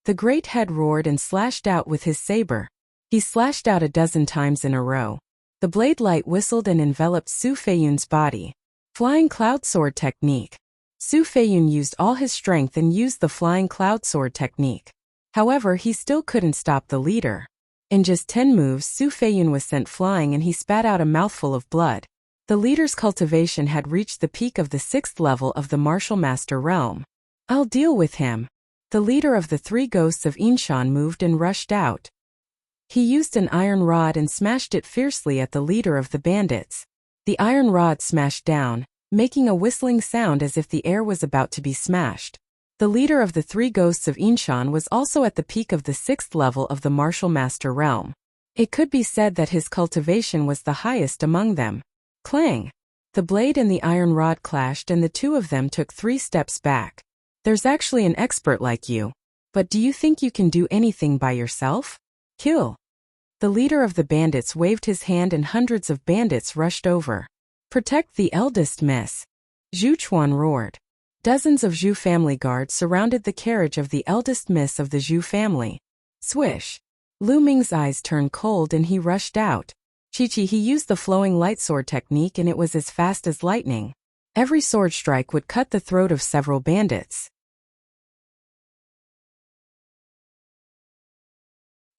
The great head roared and slashed out with his saber. He slashed out a dozen times in a row. The blade light whistled and enveloped Su Feiyun's body. Flying cloud sword technique. Su Feiyun used all his strength and used the flying cloud sword technique. However, he still couldn't stop the leader. In just 10 moves, Su Feiyun was sent flying and he spat out a mouthful of blood. The leader's cultivation had reached the peak of the 6th level of the martial master realm. I'll deal with him. The leader of the 3 ghosts of Inshan moved and rushed out. He used an iron rod and smashed it fiercely at the leader of the bandits. The iron rod smashed down, making a whistling sound as if the air was about to be smashed. The leader of the 3 ghosts of Inshan was also at the peak of the 6th level of the martial master realm. It could be said that his cultivation was the highest among them. Clang! The blade and the iron rod clashed and the 2 of them took 3 steps back. There's actually an expert like you. But do you think you can do anything by yourself? Kill! The leader of the bandits waved his hand and hundreds of bandits rushed over. Protect the eldest miss! Zhu Chuan roared. Dozens of Zhu family guards surrounded the carriage of the eldest miss of the Zhu family. Swish! Lu Ming's eyes turned cold and he rushed out. He used the flowing light sword technique and it was as fast as lightning. Every sword strike would cut the throat of several bandits.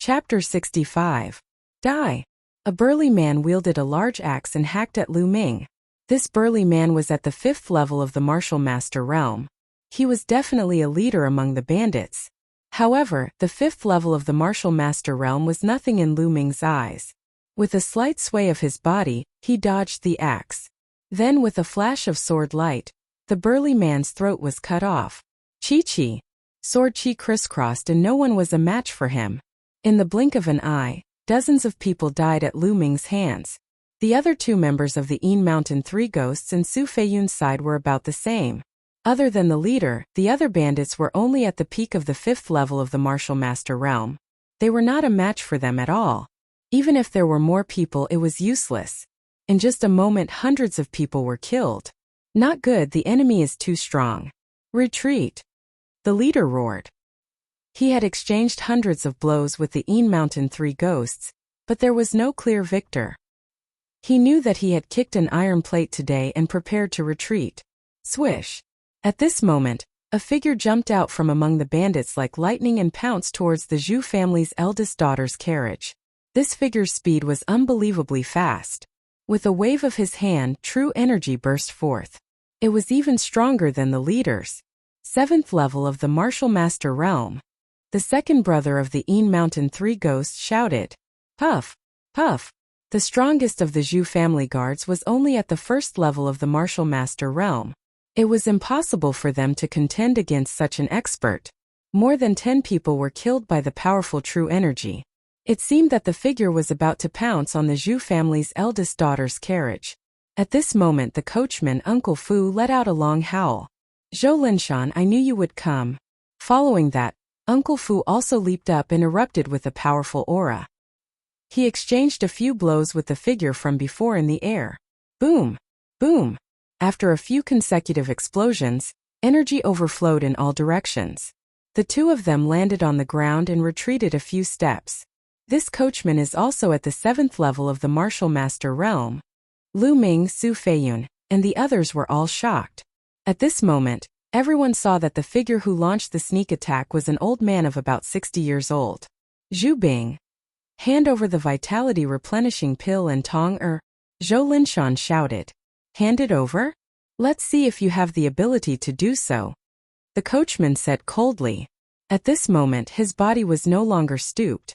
Chapter 65. Die! A burly man wielded a large axe and hacked at Lu Ming. This burly man was at the 5th level of the martial master realm. He was definitely a leader among the bandits. However, the 5th level of the martial master realm was nothing in Lu Ming's eyes. With a slight sway of his body, he dodged the axe. Then with a flash of sword light, the burly man's throat was cut off. Chi! Sword chi crisscrossed and no one was a match for him. In the blink of an eye, dozens of people died at Lu Ming's hands. The other 2 members of the Yin Mountain 3 ghosts and Su Feiyun's side were about the same. Other than the leader, the other bandits were only at the peak of the 5th level of the martial master realm. They were not a match for them at all. Even if there were more people, it was useless. In just a moment, hundreds of people were killed. Not good, the enemy is too strong. Retreat! The leader roared. He had exchanged hundreds of blows with the Yin Mountain 3 ghosts, but there was no clear victor. He knew that he had kicked an iron plate today and prepared to retreat. Swish! At this moment, a figure jumped out from among the bandits like lightning and pounced towards the Zhu family's eldest daughter's carriage. This figure's speed was unbelievably fast. With a wave of his hand, true energy burst forth. It was even stronger than the leader's. 7th level of the martial master realm. The second brother of the Yin Mountain 3 ghosts shouted. Puff! Puff! The strongest of the Zhu family guards was only at the 1st level of the martial master realm. It was impossible for them to contend against such an expert. More than 10 people were killed by the powerful true energy. It seemed that the figure was about to pounce on the Zhu family's eldest daughter's carriage. At this moment the coachman Uncle Fu let out a long howl. Zhou Linshan, I knew you would come. Following that, Uncle Fu also leaped up and erupted with a powerful aura. He exchanged a few blows with the figure from before in the air. Boom! Boom! After a few consecutive explosions, energy overflowed in all directions. The 2 of them landed on the ground and retreated a few steps. This coachman is also at the 7th level of the martial master realm. Lu Ming, Su Feiyun, and the others were all shocked. At this moment, everyone saw that the figure who launched the sneak attack was an old man of about 60 years old. Zhu Bing. Hand over the vitality replenishing pill and Tong Zhou Linshan shouted. Hand it over? Let's see if you have the ability to do so. The coachman said coldly. At this moment his body was no longer stooped.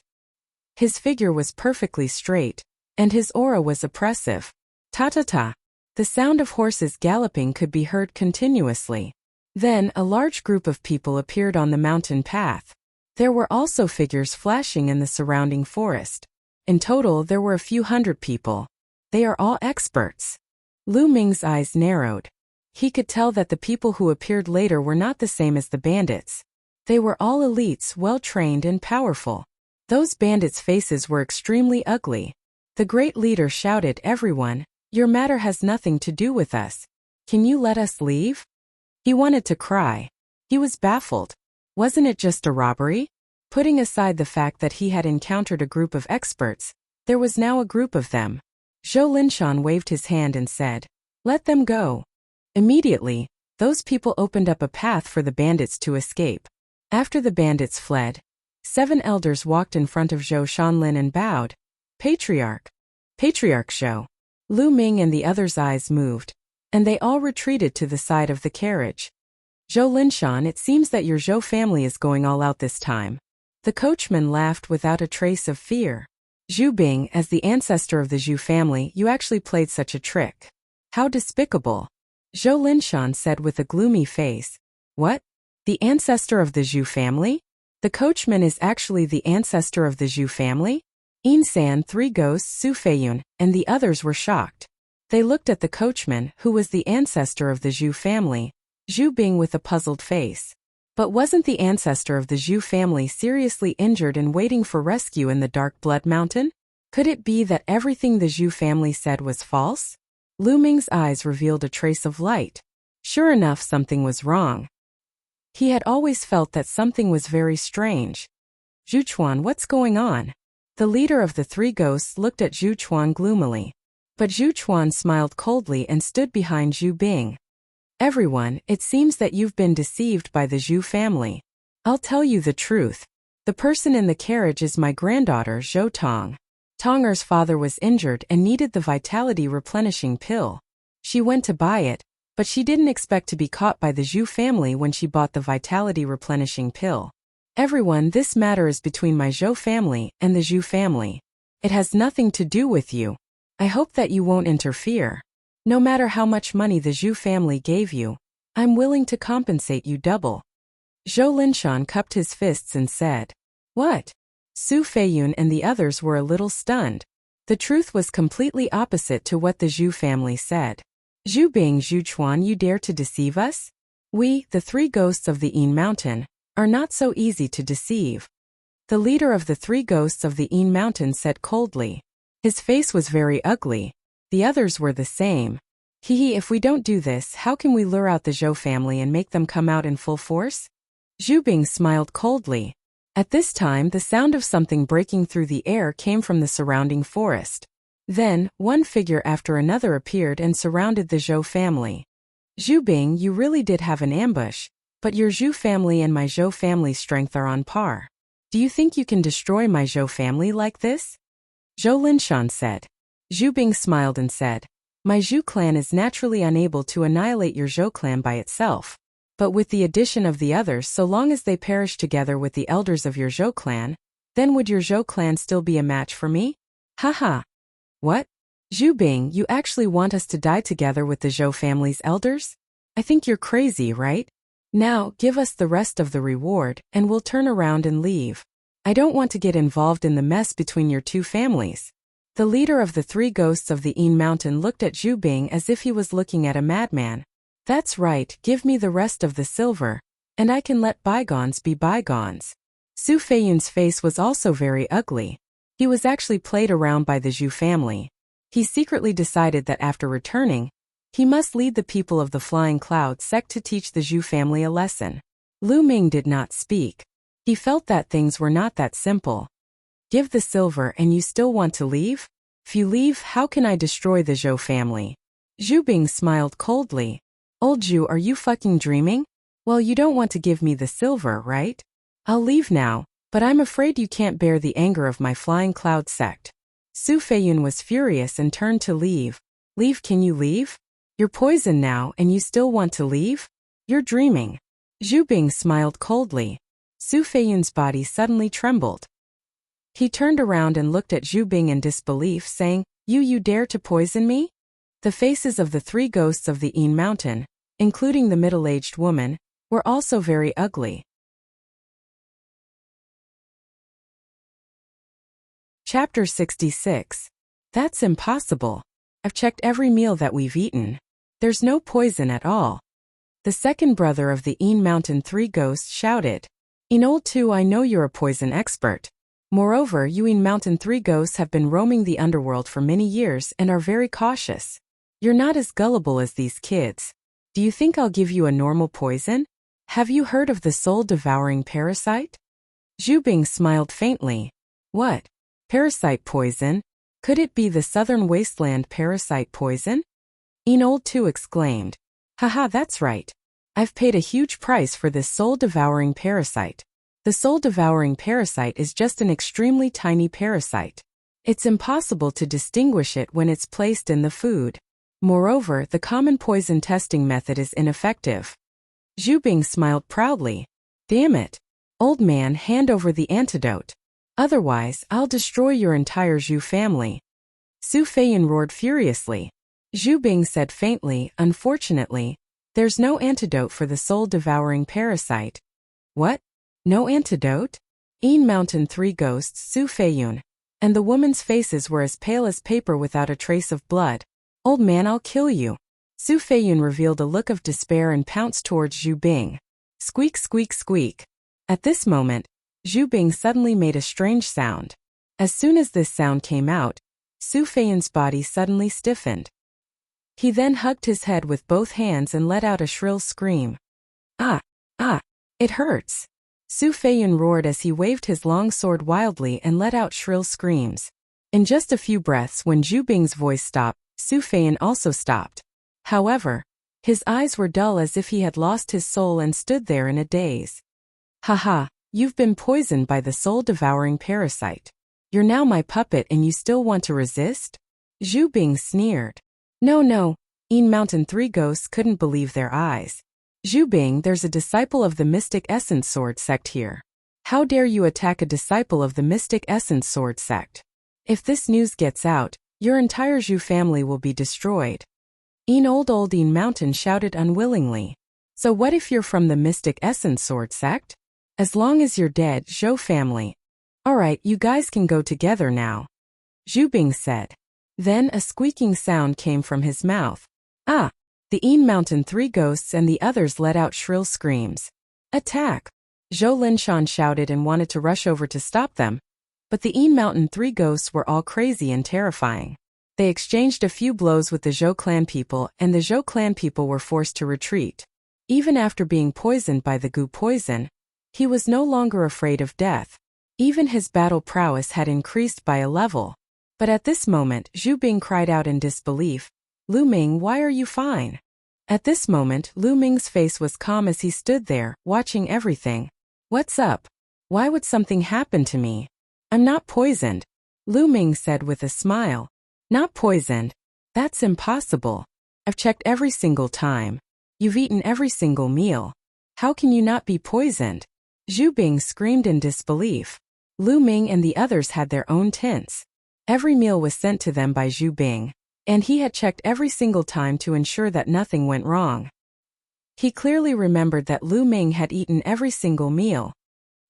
His figure was perfectly straight, and his aura was oppressive. Ta-ta-ta. The sound of horses galloping could be heard continuously. Then a large group of people appeared on the mountain path. There were also figures flashing in the surrounding forest. In total there were a few hundred people. They are all experts. Lu Ming's eyes narrowed. He could tell that the people who appeared later were not the same as the bandits. They were all elites, well-trained and powerful. Those bandits' faces were extremely ugly. The great leader shouted, Everyone, your matter has nothing to do with us. Can you let us leave? He wanted to cry. He was baffled. Wasn't it just a robbery? Putting aside the fact that he had encountered a group of experts, there was now a group of them. Zhou Linshan waved his hand and said, "Let them go." Immediately, those people opened up a path for the bandits to escape. After the bandits fled, 7 elders walked in front of Zhou Shanlin and bowed. Patriarch. Patriarch Zhou. Lu Ming and the others' eyes moved, and they all retreated to the side of the carriage. Zhou Linshan, it seems that your Zhou family is going all out this time. The coachman laughed without a trace of fear. Zhu Bing, as the ancestor of the Zhu family, you actually played such a trick. How despicable. Zhou Linshan said with a gloomy face. What? The ancestor of the Zhu family? The coachman is actually the ancestor of the Zhu family? Insan, 3 ghosts, Su Feiyun, and the others were shocked. They looked at the coachman, who was the ancestor of the Zhu family, Zhu Bing with a puzzled face. But wasn't the ancestor of the Zhu family seriously injured and waiting for rescue in the Dark Blood Mountain? Could it be that everything the Zhu family said was false? Lu Ming's eyes revealed a trace of light. Sure enough, something was wrong. He had always felt that something was very strange. Zhu Chuan, what's going on? The leader of the 3 ghosts looked at Zhu Chuan gloomily. But Zhu Chuan smiled coldly and stood behind Zhu Bing. Everyone, it seems that you've been deceived by the Zhu family. I'll tell you the truth. The person in the carriage is my granddaughter, Zhou Tong. Tonger's father was injured and needed the vitality replenishing pill. She went to buy it, but she didn't expect to be caught by the Zhu family when she bought the vitality replenishing pill. Everyone, this matter is between my Zhou family and the Zhu family. It has nothing to do with you. I hope that you won't interfere. No matter how much money the Zhu family gave you, I'm willing to compensate you double. Zhou Linshan cupped his fists and said, "What?" Su Feiyun and the others were a little stunned. The truth was completely opposite to what the Zhu family said. Zhu Bing, Zhu Chuan, you dare to deceive us? We, the 3 ghosts of the Yin Mountain, are not so easy to deceive. The leader of the 3 ghosts of the Yin Mountain said coldly. His face was very ugly. The others were the same. Hee, if we don't do this, how can we lure out the Zhou family and make them come out in full force? Zhu Bing smiled coldly. At this time, the sound of something breaking through the air came from the surrounding forest. Then, one figure after another appeared and surrounded the Zhou family. Zhu Bing, you really did have an ambush, but your Zhu family and my Zhou family's strength are on par. Do you think you can destroy my Zhou family like this? Zhou Linshan said. Zhu Bing smiled and said, my Zhu clan is naturally unable to annihilate your Zhou clan by itself. But with the addition of the others, so long as they perish together with the elders of your Zhou clan, then would your Zhou clan still be a match for me? Haha. What? Zhu Bing, you actually want us to die together with the Zhou family's elders? I think you're crazy, right? Now, give us the rest of the reward, and we'll turn around and leave. I don't want to get involved in the mess between your 2 families. The leader of the 3 ghosts of the Yin Mountain looked at Zhu Bing as if he was looking at a madman. That's right, give me the rest of the silver, and I can let bygones be bygones. Su Feiyun's face was also very ugly. He was actually played around by the Zhu family. He secretly decided that after returning, he must lead the people of the Flying Cloud sect to teach the Zhu family a lesson. Lu Ming did not speak. He felt that things were not that simple. Give the silver and you still want to leave? If you leave, how can I destroy the Zhou family? Zhu Bing smiled coldly. Old Zhu, are you fucking dreaming? Well, you don't want to give me the silver, right? I'll leave now, but I'm afraid you can't bear the anger of my Flying Cloud sect. Su Feiyun was furious and turned to leave. Leave? Can you leave? You're poisoned now and you still want to leave? You're dreaming. Zhu Bing smiled coldly. Su Feiyun's body suddenly trembled. He turned around and looked at Zhu Bing in disbelief, saying, You dare to poison me? The faces of the 3 ghosts of the Yin Mountain, including the middle-aged woman, were also very ugly. Chapter 66. That's impossible. I've checked every meal that we've eaten. There's no poison at all. The second brother of the Yin Mountain 3 ghosts shouted. Old 2, I know you're a poison expert. Moreover, you Yin Mountain 3 ghosts have been roaming the underworld for many years and are very cautious. You're not as gullible as these kids. Do you think I'll give you a normal poison? Have you heard of the soul-devouring parasite? Zhu Bing smiled faintly. What? Parasite poison? Could it be the southern wasteland parasite poison? Enold too exclaimed. Haha, that's right. I've paid a huge price for this soul-devouring parasite. The soul-devouring parasite is just an extremely tiny parasite. It's impossible to distinguish it when it's placed in the food. Moreover, the common poison testing method is ineffective. Zhu Bing smiled proudly. Damn it. Old man, hand over the antidote. Otherwise, I'll destroy your entire Zhu family. Su Feiyan roared furiously. Zhu Bing said faintly, unfortunately, there's no antidote for the soul-devouring parasite. What? No antidote? Mountain Three Ghosts Su Feiyun. And the women's faces were as pale as paper without a trace of blood. Old man, I'll kill you. Su Feiyun revealed a look of despair and pounced towards Zhu Bing. Squeak, squeak, squeak. At this moment, Zhu Bing suddenly made a strange sound. As soon as this sound came out, Su Feiyun's body suddenly stiffened. He then hugged his head with both hands and let out a shrill scream. Ah! Ah! It hurts! Su Feiyun roared as he waved his long sword wildly and let out shrill screams. In just a few breaths, when Zhu Bing's voice stopped, Su Feiyan also stopped. However, his eyes were dull as if he had lost his soul and stood there in a daze. Haha, you've been poisoned by the soul-devouring parasite. You're now my puppet and you still want to resist? Zhu Bing sneered. No, Mountain Three Ghosts couldn't believe their eyes. Zhu Bing, there's a disciple of the Mystic Essence Sword sect here. How dare you attack a disciple of the Mystic Essence Sword sect? If this news gets out, your entire Zhu family will be destroyed. Old Mountain shouted unwillingly. So what if you're from the Mystic Essence Sword sect? As long as you're dead, Zhou family. Alright, you guys can go together now. Zhu Bing said. Then a squeaking sound came from his mouth. Ah! The Mountain Three Ghosts and the others let out shrill screams. Attack! Zhou Linshan shouted and wanted to rush over to stop them. But the Mountain Three Ghosts were all crazy and terrifying. They exchanged a few blows with the Zhou clan people and the Zhou clan people were forced to retreat. Even after being poisoned by the goo poison, he was no longer afraid of death. Even his battle prowess had increased by a level. But at this moment, Zhu Bing cried out in disbelief. Lu Ming, why are you fine? At this moment, Lu Ming's face was calm as he stood there, watching everything. What's up? Why would something happen to me? I'm not poisoned. Lu Ming said with a smile. Not poisoned? That's impossible. I've checked every single time. You've eaten every single meal. How can you not be poisoned? Zhu Bing screamed in disbelief. Lu Ming and the others had their own tints. Every meal was sent to them by Zhu Bing, and he had checked every single time to ensure that nothing went wrong. He clearly remembered that Lu Ming had eaten every single meal.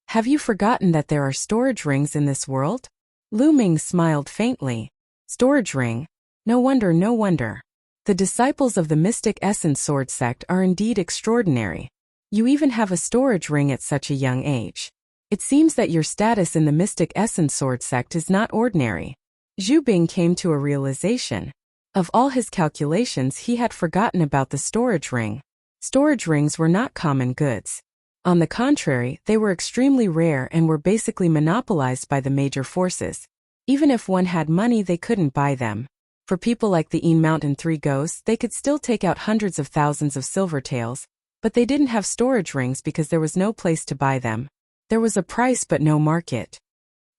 Have you forgotten that there are storage rings in this world? Lu Ming smiled faintly. Storage ring? No wonder. The disciples of the Mystic Essence Sword sect are indeed extraordinary. You even have a storage ring at such a young age. It seems that your status in the Mystic Essence Sword sect is not ordinary. Zhu Bing came to a realization. Of all his calculations, he had forgotten about the storage ring. Storage rings were not common goods. On the contrary, they were extremely rare and were basically monopolized by the major forces. Even if one had money, they couldn't buy them. For people like the Mountain Three Ghosts, they could still take out hundreds of thousands of silver taels, but they didn't have storage rings because there was no place to buy them. There was a price but no market.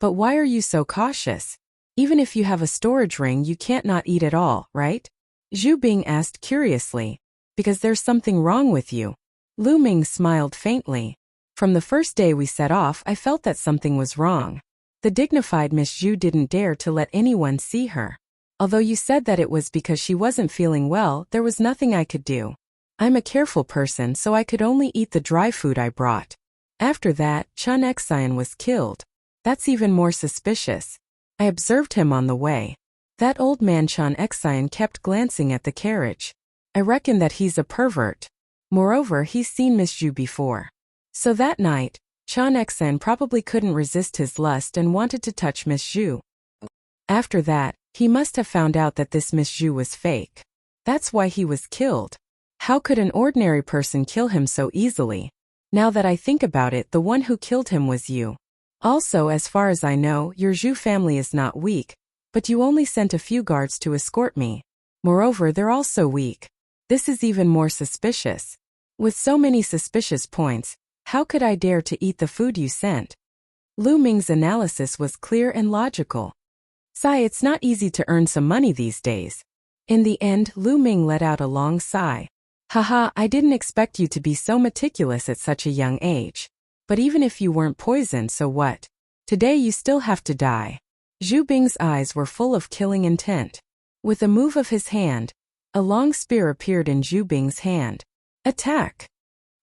But why are you so cautious? Even if you have a storage ring, you can't not eat at all, right? Zhu Bing asked curiously. Because there's something wrong with you. Lu Ming smiled faintly. From the first day we set off, I felt that something was wrong. The dignified Miss Zhu didn't dare to let anyone see her. Although you said that it was because she wasn't feeling well, there was nothing I could do. I'm a careful person, so I could only eat the dry food I brought. After that, Chun Xian was killed. That's even more suspicious. I observed him on the way. That old man Chun Xian kept glancing at the carriage. I reckon that he's a pervert. Moreover, he's seen Miss Zhu before. So that night, Chun Xian probably couldn't resist his lust and wanted to touch Miss Zhu. After that, he must have found out that this Miss Zhu was fake. That's why he was killed. How could an ordinary person kill him so easily? Now that I think about it, the one who killed him was you. Also, as far as I know, your Zhu family is not weak. But you only sent a few guards to escort me. Moreover, they're all so weak. This is even more suspicious. With so many suspicious points, how could I dare to eat the food you sent? Lu Ming's analysis was clear and logical. Sigh, it's not easy to earn some money these days. In the end, Lu Ming let out a long sigh. Haha, I didn't expect you to be so meticulous at such a young age. But even if you weren't poisoned, so what? Today you still have to die. Zhu Bing's eyes were full of killing intent. With a move of his hand, a long spear appeared in Zhu Bing's hand. Attack!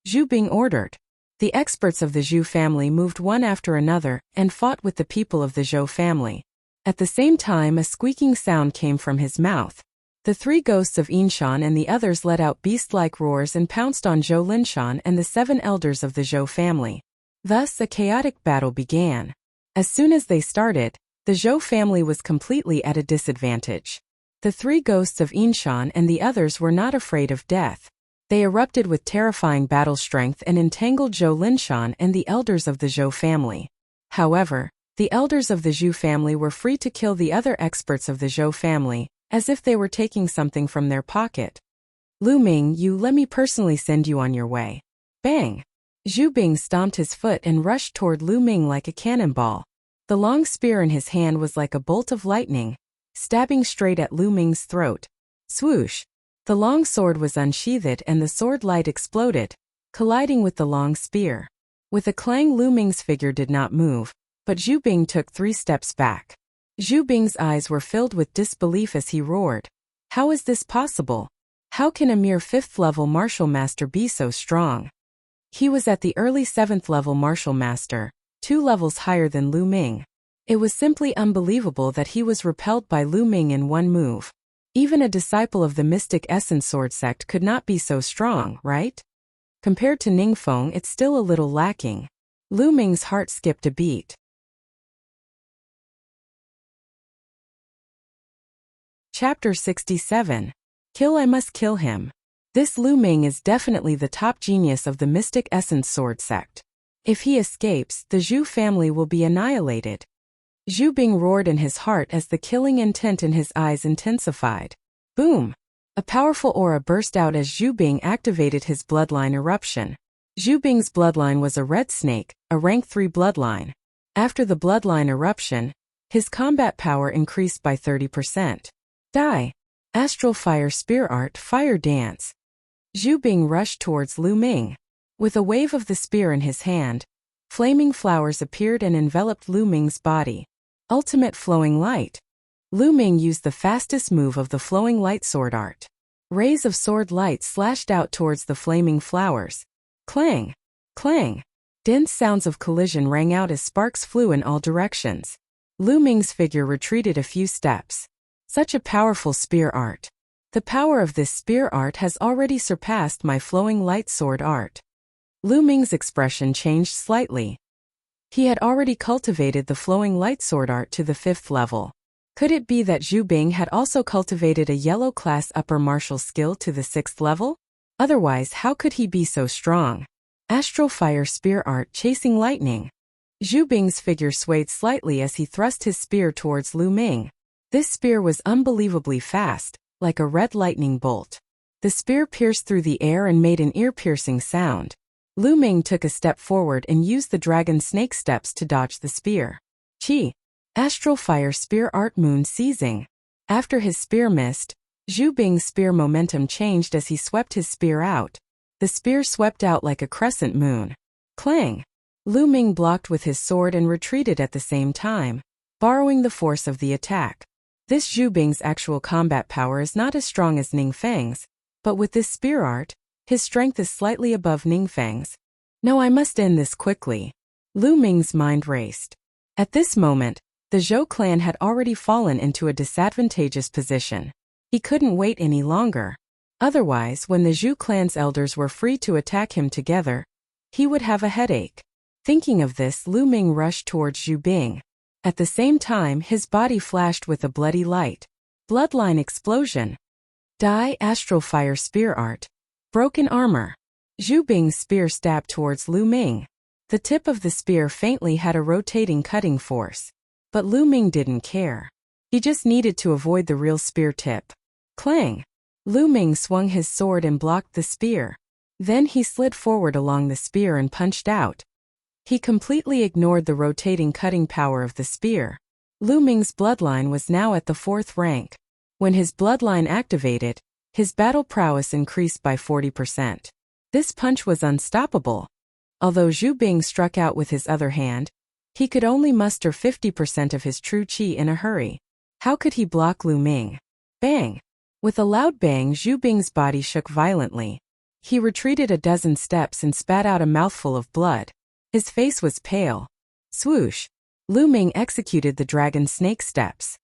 Zhu Bing ordered. The experts of the Zhu family moved one after another and fought with the people of the Zhou family. At the same time, a squeaking sound came from his mouth. The three ghosts of Yinshan and the others let out beast-like roars and pounced on Zhou Linshan and the 7 elders of the Zhou family. Thus, a chaotic battle began. As soon as they started, the Zhou family was completely at a disadvantage. The 3 ghosts of Yinshan and the others were not afraid of death. They erupted with terrifying battle strength and entangled Zhou Linshan and the elders of the Zhou family. However, the elders of the Zhu family were free to kill the other experts of the Zhou family, as if they were taking something from their pocket. Lu Ming, let me personally send you on your way. Bang! Zhu Bing stomped his foot and rushed toward Lu Ming like a cannonball. The long spear in his hand was like a bolt of lightning, stabbing straight at Lu Ming's throat. Swoosh! The long sword was unsheathed and the sword light exploded, colliding with the long spear. With a clang, Lu Ming's figure did not move, but Zhu Bing took 3 steps back. Zhu Bing's eyes were filled with disbelief as he roared. How is this possible? How can a mere 5th level martial master be so strong? He was at the early 7th level martial master, 2 levels higher than Lu Ming. It was simply unbelievable that he was repelled by Lu Ming in one move. Even a disciple of the Mystic Essence Sword sect could not be so strong, right? Compared to Ningfeng, it's still a little lacking. Lu Ming's heart skipped a beat. Chapter 67. Kill, I must kill him. This Lu Ming is definitely the top genius of the Mystic Essence Sword sect. If he escapes, the Zhu family will be annihilated. Zhu Bing roared in his heart as the killing intent in his eyes intensified. Boom! A powerful aura burst out as Zhu Bing activated his bloodline eruption. Zhu Bing's bloodline was a red snake, a rank 3 bloodline. After the bloodline eruption, his combat power increased by 30%. Die! Astral Fire Spear Art Fire Dance. Zhu Bing rushed towards Lu Ming. With a wave of the spear in his hand, flaming flowers appeared and enveloped Lu Ming's body. Ultimate Flowing Light. Lu Ming used the fastest move of the Flowing Light Sword Art. Rays of sword light slashed out towards the flaming flowers. Clang! Clang! Dense sounds of collision rang out as sparks flew in all directions. Lu Ming's figure retreated a few steps. Such a powerful spear art. The power of this spear art has already surpassed my Flowing Light Sword Art. Lu Ming's expression changed slightly. He had already cultivated the Flowing Light Sword Art to the 5th level. Could it be that Zhu Bing had also cultivated a yellow class upper martial skill to the 6th level? Otherwise, how could he be so strong? Astral Fire Spear Art Chasing Lightning. Zhu Bing's figure swayed slightly as he thrust his spear towards Lu Ming. This spear was unbelievably fast, like a red lightning bolt. The spear pierced through the air and made an ear-piercing sound. Lu Ming took a step forward and used the dragon snake steps to dodge the spear. Chi! Astral Fire Spear Art Moon Seizing. After his spear missed, Zhu Bing's spear momentum changed as he swept his spear out. The spear swept out like a crescent moon. Clang! Lu Ming blocked with his sword and retreated at the same time, borrowing the force of the attack. This Zhu Bing's actual combat power is not as strong as Ningfeng's, but with this spear art, his strength is slightly above Ningfeng's. No, I must end this quickly. Lu Ming's mind raced. At this moment, the Zhou clan had already fallen into a disadvantageous position. He couldn't wait any longer. Otherwise, when the Zhu clan's elders were free to attack him together, he would have a headache. Thinking of this, Lu Ming rushed towards Zhu Bing. At the same time, his body flashed with a bloody light. Bloodline explosion. Die Astral Fire Spear Art. Broken Armor. Zhu Bing's spear stabbed towards Lu Ming. The tip of the spear faintly had a rotating cutting force. But Lu Ming didn't care. He just needed to avoid the real spear tip. Clang! Lu Ming swung his sword and blocked the spear. Then he slid forward along the spear and punched out. He completely ignored the rotating cutting power of the spear. Lu Ming's bloodline was now at the 4th rank. When his bloodline activated, his battle prowess increased by 40%. This punch was unstoppable. Although Zhu Bing struck out with his other hand, he could only muster 50% of his true qi in a hurry. How could he block Lu Ming? Bang! With a loud bang, Zhu Bing's body shook violently. He retreated a dozen steps and spat out a mouthful of blood. His face was pale. Swoosh! Lu Ming executed the dragon snake steps.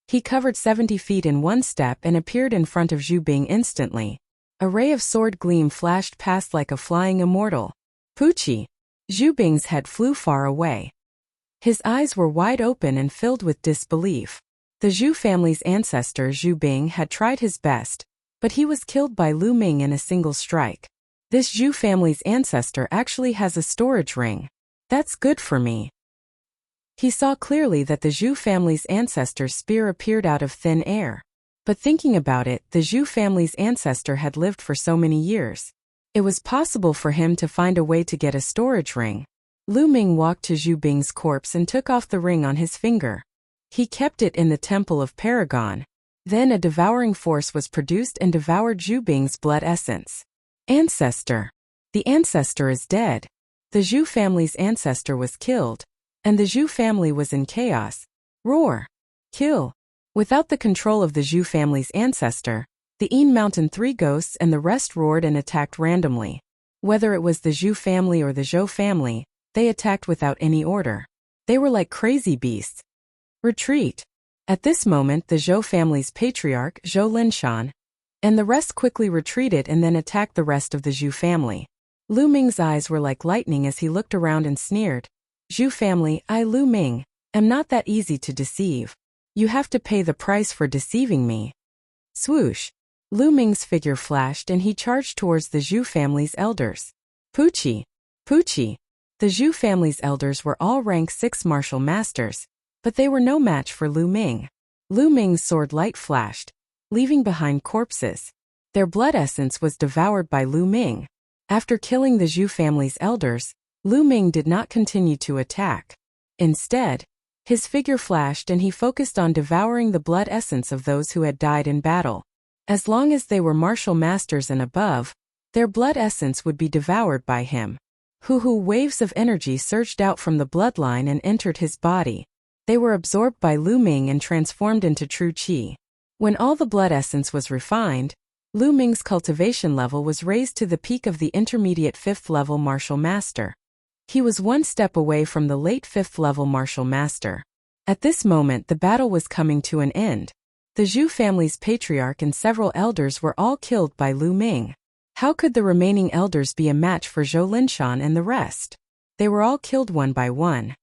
He covered 70 feet in one step and appeared in front of Zhu Bing instantly. A ray of sword gleam flashed past like a flying immortal. Poochie! Zhu Bing's head flew far away. His eyes were wide open and filled with disbelief. The Zhu family's ancestor Zhu Bing had tried his best, but he was killed by Lu Ming in a single strike. This Zhu family's ancestor actually has a storage ring. That's good for me. He saw clearly that the Zhu family's ancestor's spear appeared out of thin air. But thinking about it, the Zhu family's ancestor had lived for so many years. It was possible for him to find a way to get a storage ring. Lu Ming walked to Zhu Bing's corpse and took off the ring on his finger. He kept it in the Temple of Paragon. Then a devouring force was produced and devoured Zhu Bing's blood essence. Ancestor. The ancestor is dead. The Zhu family's ancestor was killed, and the Zhu family was in chaos. Roar! Kill! Without the control of the Zhu family's ancestor, the Yin Mountain 3 ghosts and the rest roared and attacked randomly. Whether it was the Zhu family or the Zhou family, they attacked without any order. They were like crazy beasts. Retreat! At this moment the Zhou family's patriarch, Zhou Linshan, and the rest quickly retreated and then attacked the rest of the Zhu family. Lu Ming's eyes were like lightning as he looked around and sneered. Zhu family, I Lu Ming, am not that easy to deceive. You have to pay the price for deceiving me. Swoosh! Lu Ming's figure flashed and he charged towards the Zhu family's elders. Poochie! Poochie! The Zhu family's elders were all rank 6 martial masters, but they were no match for Lu Ming. Lu Ming's sword light flashed, leaving behind corpses. Their blood essence was devoured by Lu Ming. After killing the Zhu family's elders, Lu Ming did not continue to attack. Instead, his figure flashed and he focused on devouring the blood essence of those who had died in battle. As long as they were martial masters and above, their blood essence would be devoured by him. Waves of energy surged out from the bloodline and entered his body. They were absorbed by Lu Ming and transformed into true qi. When all the blood essence was refined, Lu Ming's cultivation level was raised to the peak of the intermediate 5th level martial master. He was one step away from the late 5th level martial master. At this moment the battle was coming to an end. The Zhu family's patriarch and several elders were all killed by Lu Ming. How could the remaining elders be a match for Zhou Linshan and the rest? They were all killed one by one.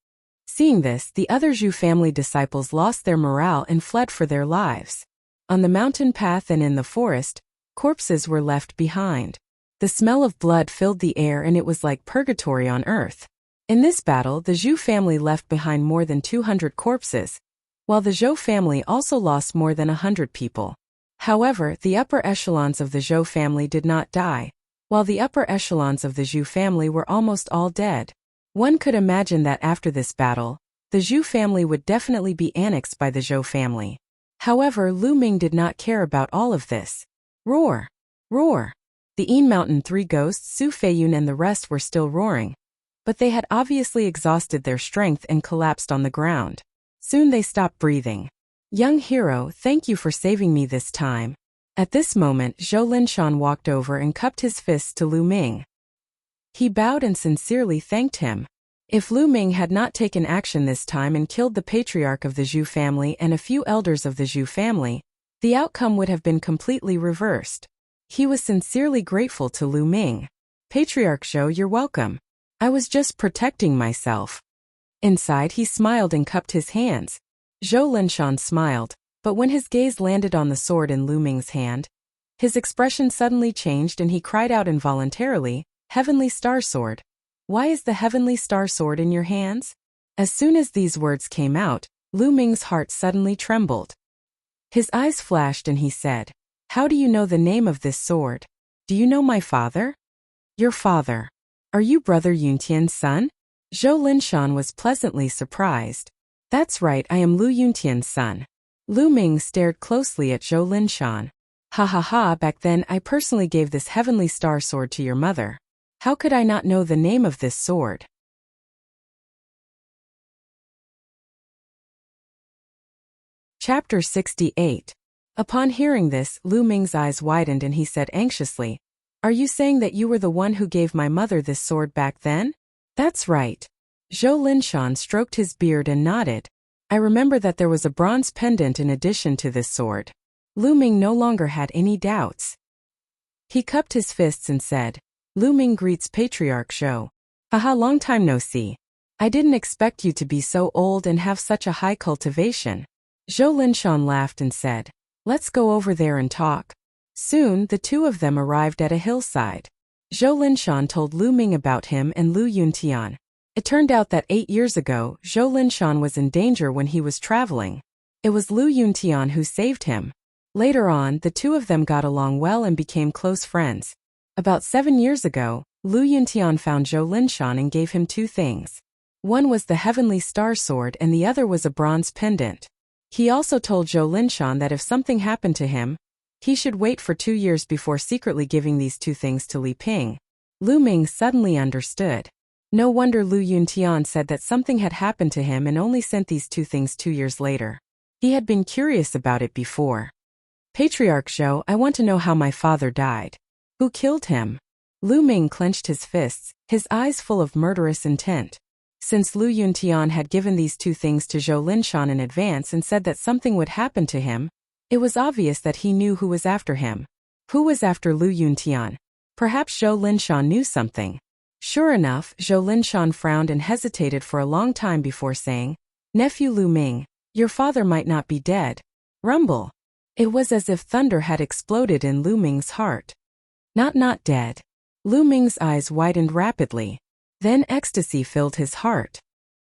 Seeing this, the other Zhu family disciples lost their morale and fled for their lives. On the mountain path and in the forest, corpses were left behind. The smell of blood filled the air and it was like purgatory on earth. In this battle, the Zhu family left behind more than 200 corpses, while the Zhou family also lost more than 100 people. However, the upper echelons of the Zhou family did not die, while the upper echelons of the Zhu family were almost all dead. One could imagine that after this battle, the Zhu family would definitely be annexed by the Zhou family. However, Lu Ming did not care about all of this. Roar! Roar! The Yin Mountain 3 ghosts, Su Feiyun and the rest were still roaring, but they had obviously exhausted their strength and collapsed on the ground. Soon they stopped breathing. Young hero, thank you for saving me this time. At this moment, Zhou Linshan walked over and cupped his fists to Lu Ming. He bowed and sincerely thanked him. If Lu Ming had not taken action this time and killed the patriarch of the Zhu family and a few elders of the Zhu family, the outcome would have been completely reversed. He was sincerely grateful to Lu Ming. Patriarch Zhou, you're welcome. I was just protecting myself. Inside, he smiled and cupped his hands. Zhou Linshan smiled, but when his gaze landed on the sword in Lu Ming's hand, his expression suddenly changed and he cried out involuntarily, Heavenly Star Sword. Why is the Heavenly Star Sword in your hands? As soon as these words came out, Lu Ming's heart suddenly trembled. His eyes flashed and he said, "How do you know the name of this sword? Do you know my father?" "Your father? Are you Brother Yuntian's son?" Zhou Linshan was pleasantly surprised. "That's right, I am Lu Yuntian's son." Lu Ming stared closely at Zhou Linshan. "Ha ha ha, back then I personally gave this heavenly star sword to your mother. How could I not know the name of this sword?" Chapter 68. Upon hearing this, Lu Ming's eyes widened and he said anxiously, "Are you saying that you were the one who gave my mother this sword back then?" "That's right." Zhou Linshan stroked his beard and nodded. "I remember that there was a bronze pendant in addition to this sword." Lu Ming no longer had any doubts. He cupped his fists and said, "Lu Ming greets Patriarch Zhou. Haha, long time no see. I didn't expect you to be so old and have such a high cultivation." Zhou Linshan laughed and said, "Let's go over there and talk." Soon, the two of them arrived at a hillside. Zhou Linshan told Lu Ming about him and Lu Yuntian. It turned out that 8 years ago, Zhou Linshan was in danger when he was traveling. It was Lu Yuntian who saved him. Later on, the two of them got along well and became close friends. About 7 years ago, Lu Yuntian found Zhou Linshan and gave him 2 things. One was the heavenly star sword and the other was a bronze pendant. He also told Zhou Linshan that if something happened to him, he should wait for 2 years before secretly giving these 2 things to Li Ping. Lu Ming suddenly understood. No wonder Lu Yuntian said that something had happened to him and only sent these 2 things 2 years later. He had been curious about it before. "Patriarch Zhou, I want to know how my father died. Who killed him?" Lu Ming clenched his fists, his eyes full of murderous intent. Since Lu Yuntian had given these 2 things to Zhou Linshan in advance and said that something would happen to him, it was obvious that he knew who was after him. Who was after Lu Yuntian? Perhaps Zhou Linshan knew something. Sure enough, Zhou Linshan frowned and hesitated for a long time before saying, "Nephew Lu Ming, your father might not be dead." Rumble. It was as if thunder had exploded in Lu Ming's heart. Not dead. Lu Ming's eyes widened rapidly. Then ecstasy filled his heart.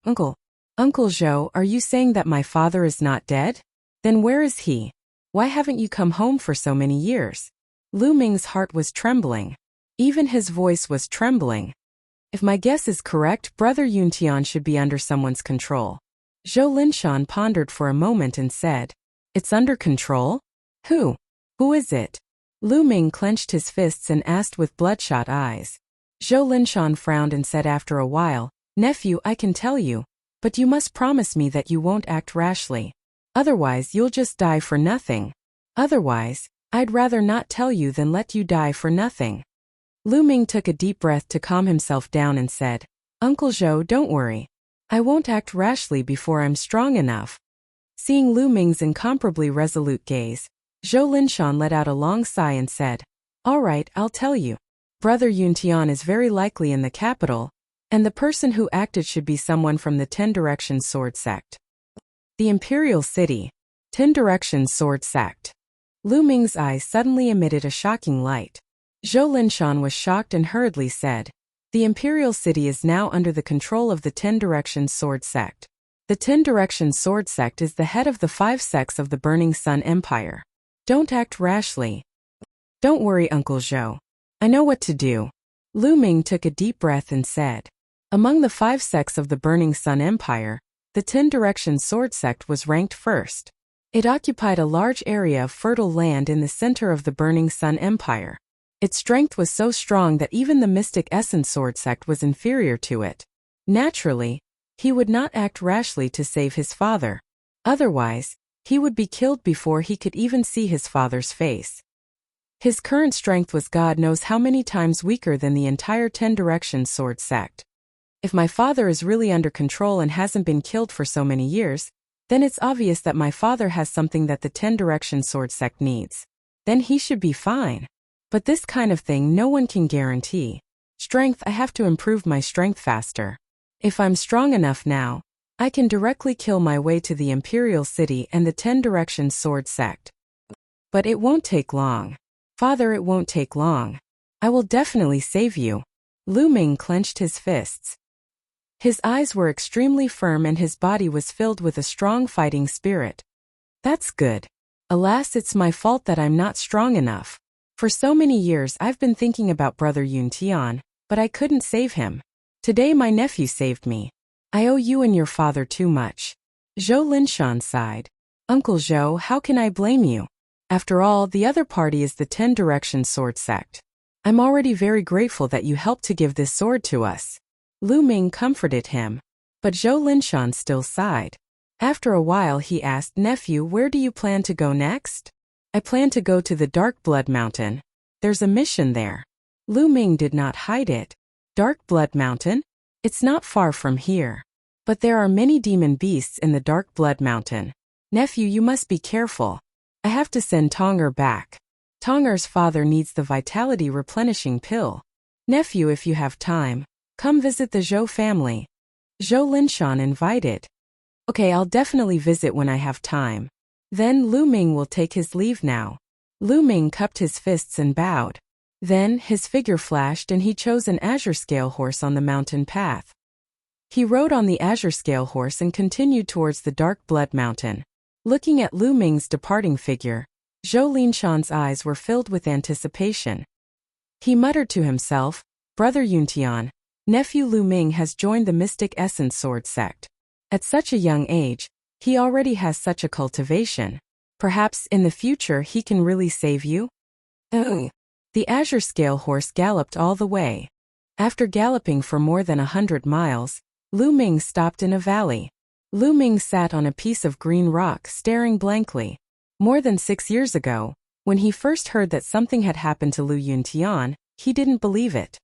Uncle Zhou, are you saying that my father is not dead? Then where is he? Why haven't you come home for so many years?" Lu Ming's heart was trembling. Even his voice was trembling. "If my guess is correct, Brother Yuntian should be under someone's control." Zhou Linshan pondered for a moment and said, "It's under control? Who? Who is it?" Lu Ming clenched his fists and asked with bloodshot eyes. Zhou Linshan frowned and said after a while, "Nephew, I can tell you, but you must promise me that you won't act rashly. Otherwise, you'll just die for nothing. Otherwise, I'd rather not tell you than let you die for nothing." Lu Ming took a deep breath to calm himself down and said, "Uncle Zhou, don't worry. I won't act rashly before I'm strong enough." Seeing Lu Ming's incomparably resolute gaze, Zhou Linshan let out a long sigh and said, "All right, I'll tell you. Brother Yuntian is very likely in the capital, and the person who acted should be someone from the 10 Directions Sword Sect." The Imperial City. 10 Directions Sword Sect. Lu Ming's eyes suddenly emitted a shocking light. Zhou Linshan was shocked and hurriedly said, "The Imperial City is now under the control of the 10 Directions Sword Sect. The 10 Directions Sword Sect is the head of the 5 sects of the Burning Sun Empire. Don't act rashly." "Don't worry, Uncle Zhou. I know what to do." Lu Ming took a deep breath and said, "Among the 5 sects of the Burning Sun Empire, the 10 Directions Sword Sect was ranked first. It occupied a large area of fertile land in the center of the Burning Sun Empire. Its strength was so strong that even the Mystic Essence Sword Sect was inferior to it. Naturally, he would not act rashly to save his father. Otherwise, he would be killed before he could even see his father's face. His current strength was God knows how many times weaker than the entire 10 Directions Sword Sect. If my father is really under control and hasn't been killed for so many years, then it's obvious that my father has something that the 10 Directions Sword Sect needs. Then he should be fine. But this kind of thing no one can guarantee. Strength, I have to improve my strength faster. If I'm strong enough now, I can directly kill my way to the Imperial City and the 10 Directions Sword Sect. But it won't take long. Father, it won't take long. I will definitely save you." Lu Ming clenched his fists. His eyes were extremely firm and his body was filled with a strong fighting spirit. That's good. Alas, it's my fault that I'm not strong enough. For so many years I've been thinking about Brother Yun Tian, but I couldn't save him. Today my nephew saved me. I owe you and your father too much. Zhou Linshan sighed. Uncle Zhou, how can I blame you? After all, the other party is the 10 Direction Sword sect. I'm already very grateful that you helped to give this sword to us. Lu Ming comforted him. But Zhou Linshan still sighed. After a while he asked, Nephew, where do you plan to go next? I plan to go to the Dark Blood Mountain. There's a mission there. Lu Ming did not hide it. Dark Blood Mountain? It's not far from here. But there are many demon beasts in the Dark Blood Mountain. Nephew, you must be careful. I have to send Tonger back. Tonger's father needs the vitality replenishing pill. Nephew, if you have time, come visit the Zhou family. Zhou Linshan invited. Okay, I'll definitely visit when I have time. Then Lu Ming will take his leave now. Lu Ming cupped his fists and bowed. Then his figure flashed and he chose an azure scale horse on the mountain path. He rode on the azure scale horse and continued towards the Dark Blood Mountain. Looking at Lu Ming's departing figure, Zhou Linshan's eyes were filled with anticipation. He muttered to himself, Brother Yuntian, nephew Lu Ming has joined the Mystic Essence Sword sect. At such a young age, he already has such a cultivation. Perhaps in the future he can really save you? Ugh. The azure scale horse galloped all the way. After galloping for more than 100 miles, Lu Ming stopped in a valley. Lu Ming sat on a piece of green rock staring blankly. More than 6 years ago, when he first heard that something had happened to Lu Yuntian, he didn't believe it.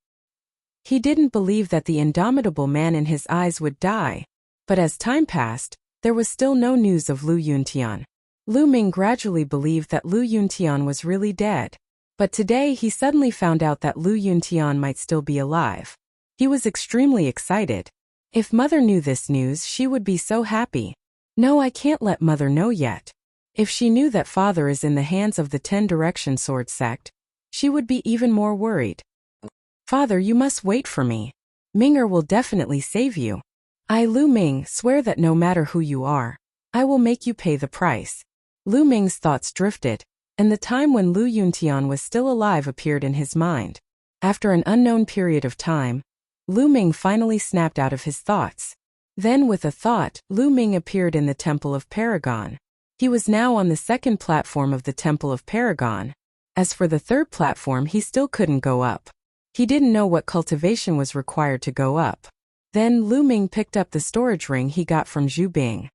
He didn't believe that the indomitable man in his eyes would die. But as time passed, there was still no news of Lu Yuntian. Lu Ming gradually believed that Lu Yuntian was really dead. But today he suddenly found out that Lu Yuntian might still be alive. He was extremely excited. If Mother knew this news, she would be so happy. No, I can't let Mother know yet. If she knew that Father is in the hands of the 10 Direction Sword sect, she would be even more worried. Father, you must wait for me. Ming'er will definitely save you. I, Lu Ming, swear that no matter who you are, I will make you pay the price. Lu Ming's thoughts drifted, and the time when Lu Yuntian was still alive appeared in his mind. After an unknown period of time, Lu Ming finally snapped out of his thoughts. Then with a thought, Lu Ming appeared in the Temple of Paragon. He was now on the second platform of the Temple of Paragon. As for the third platform, he still couldn't go up. He didn't know what cultivation was required to go up. Then Lu Ming picked up the storage ring he got from Zhu Bing.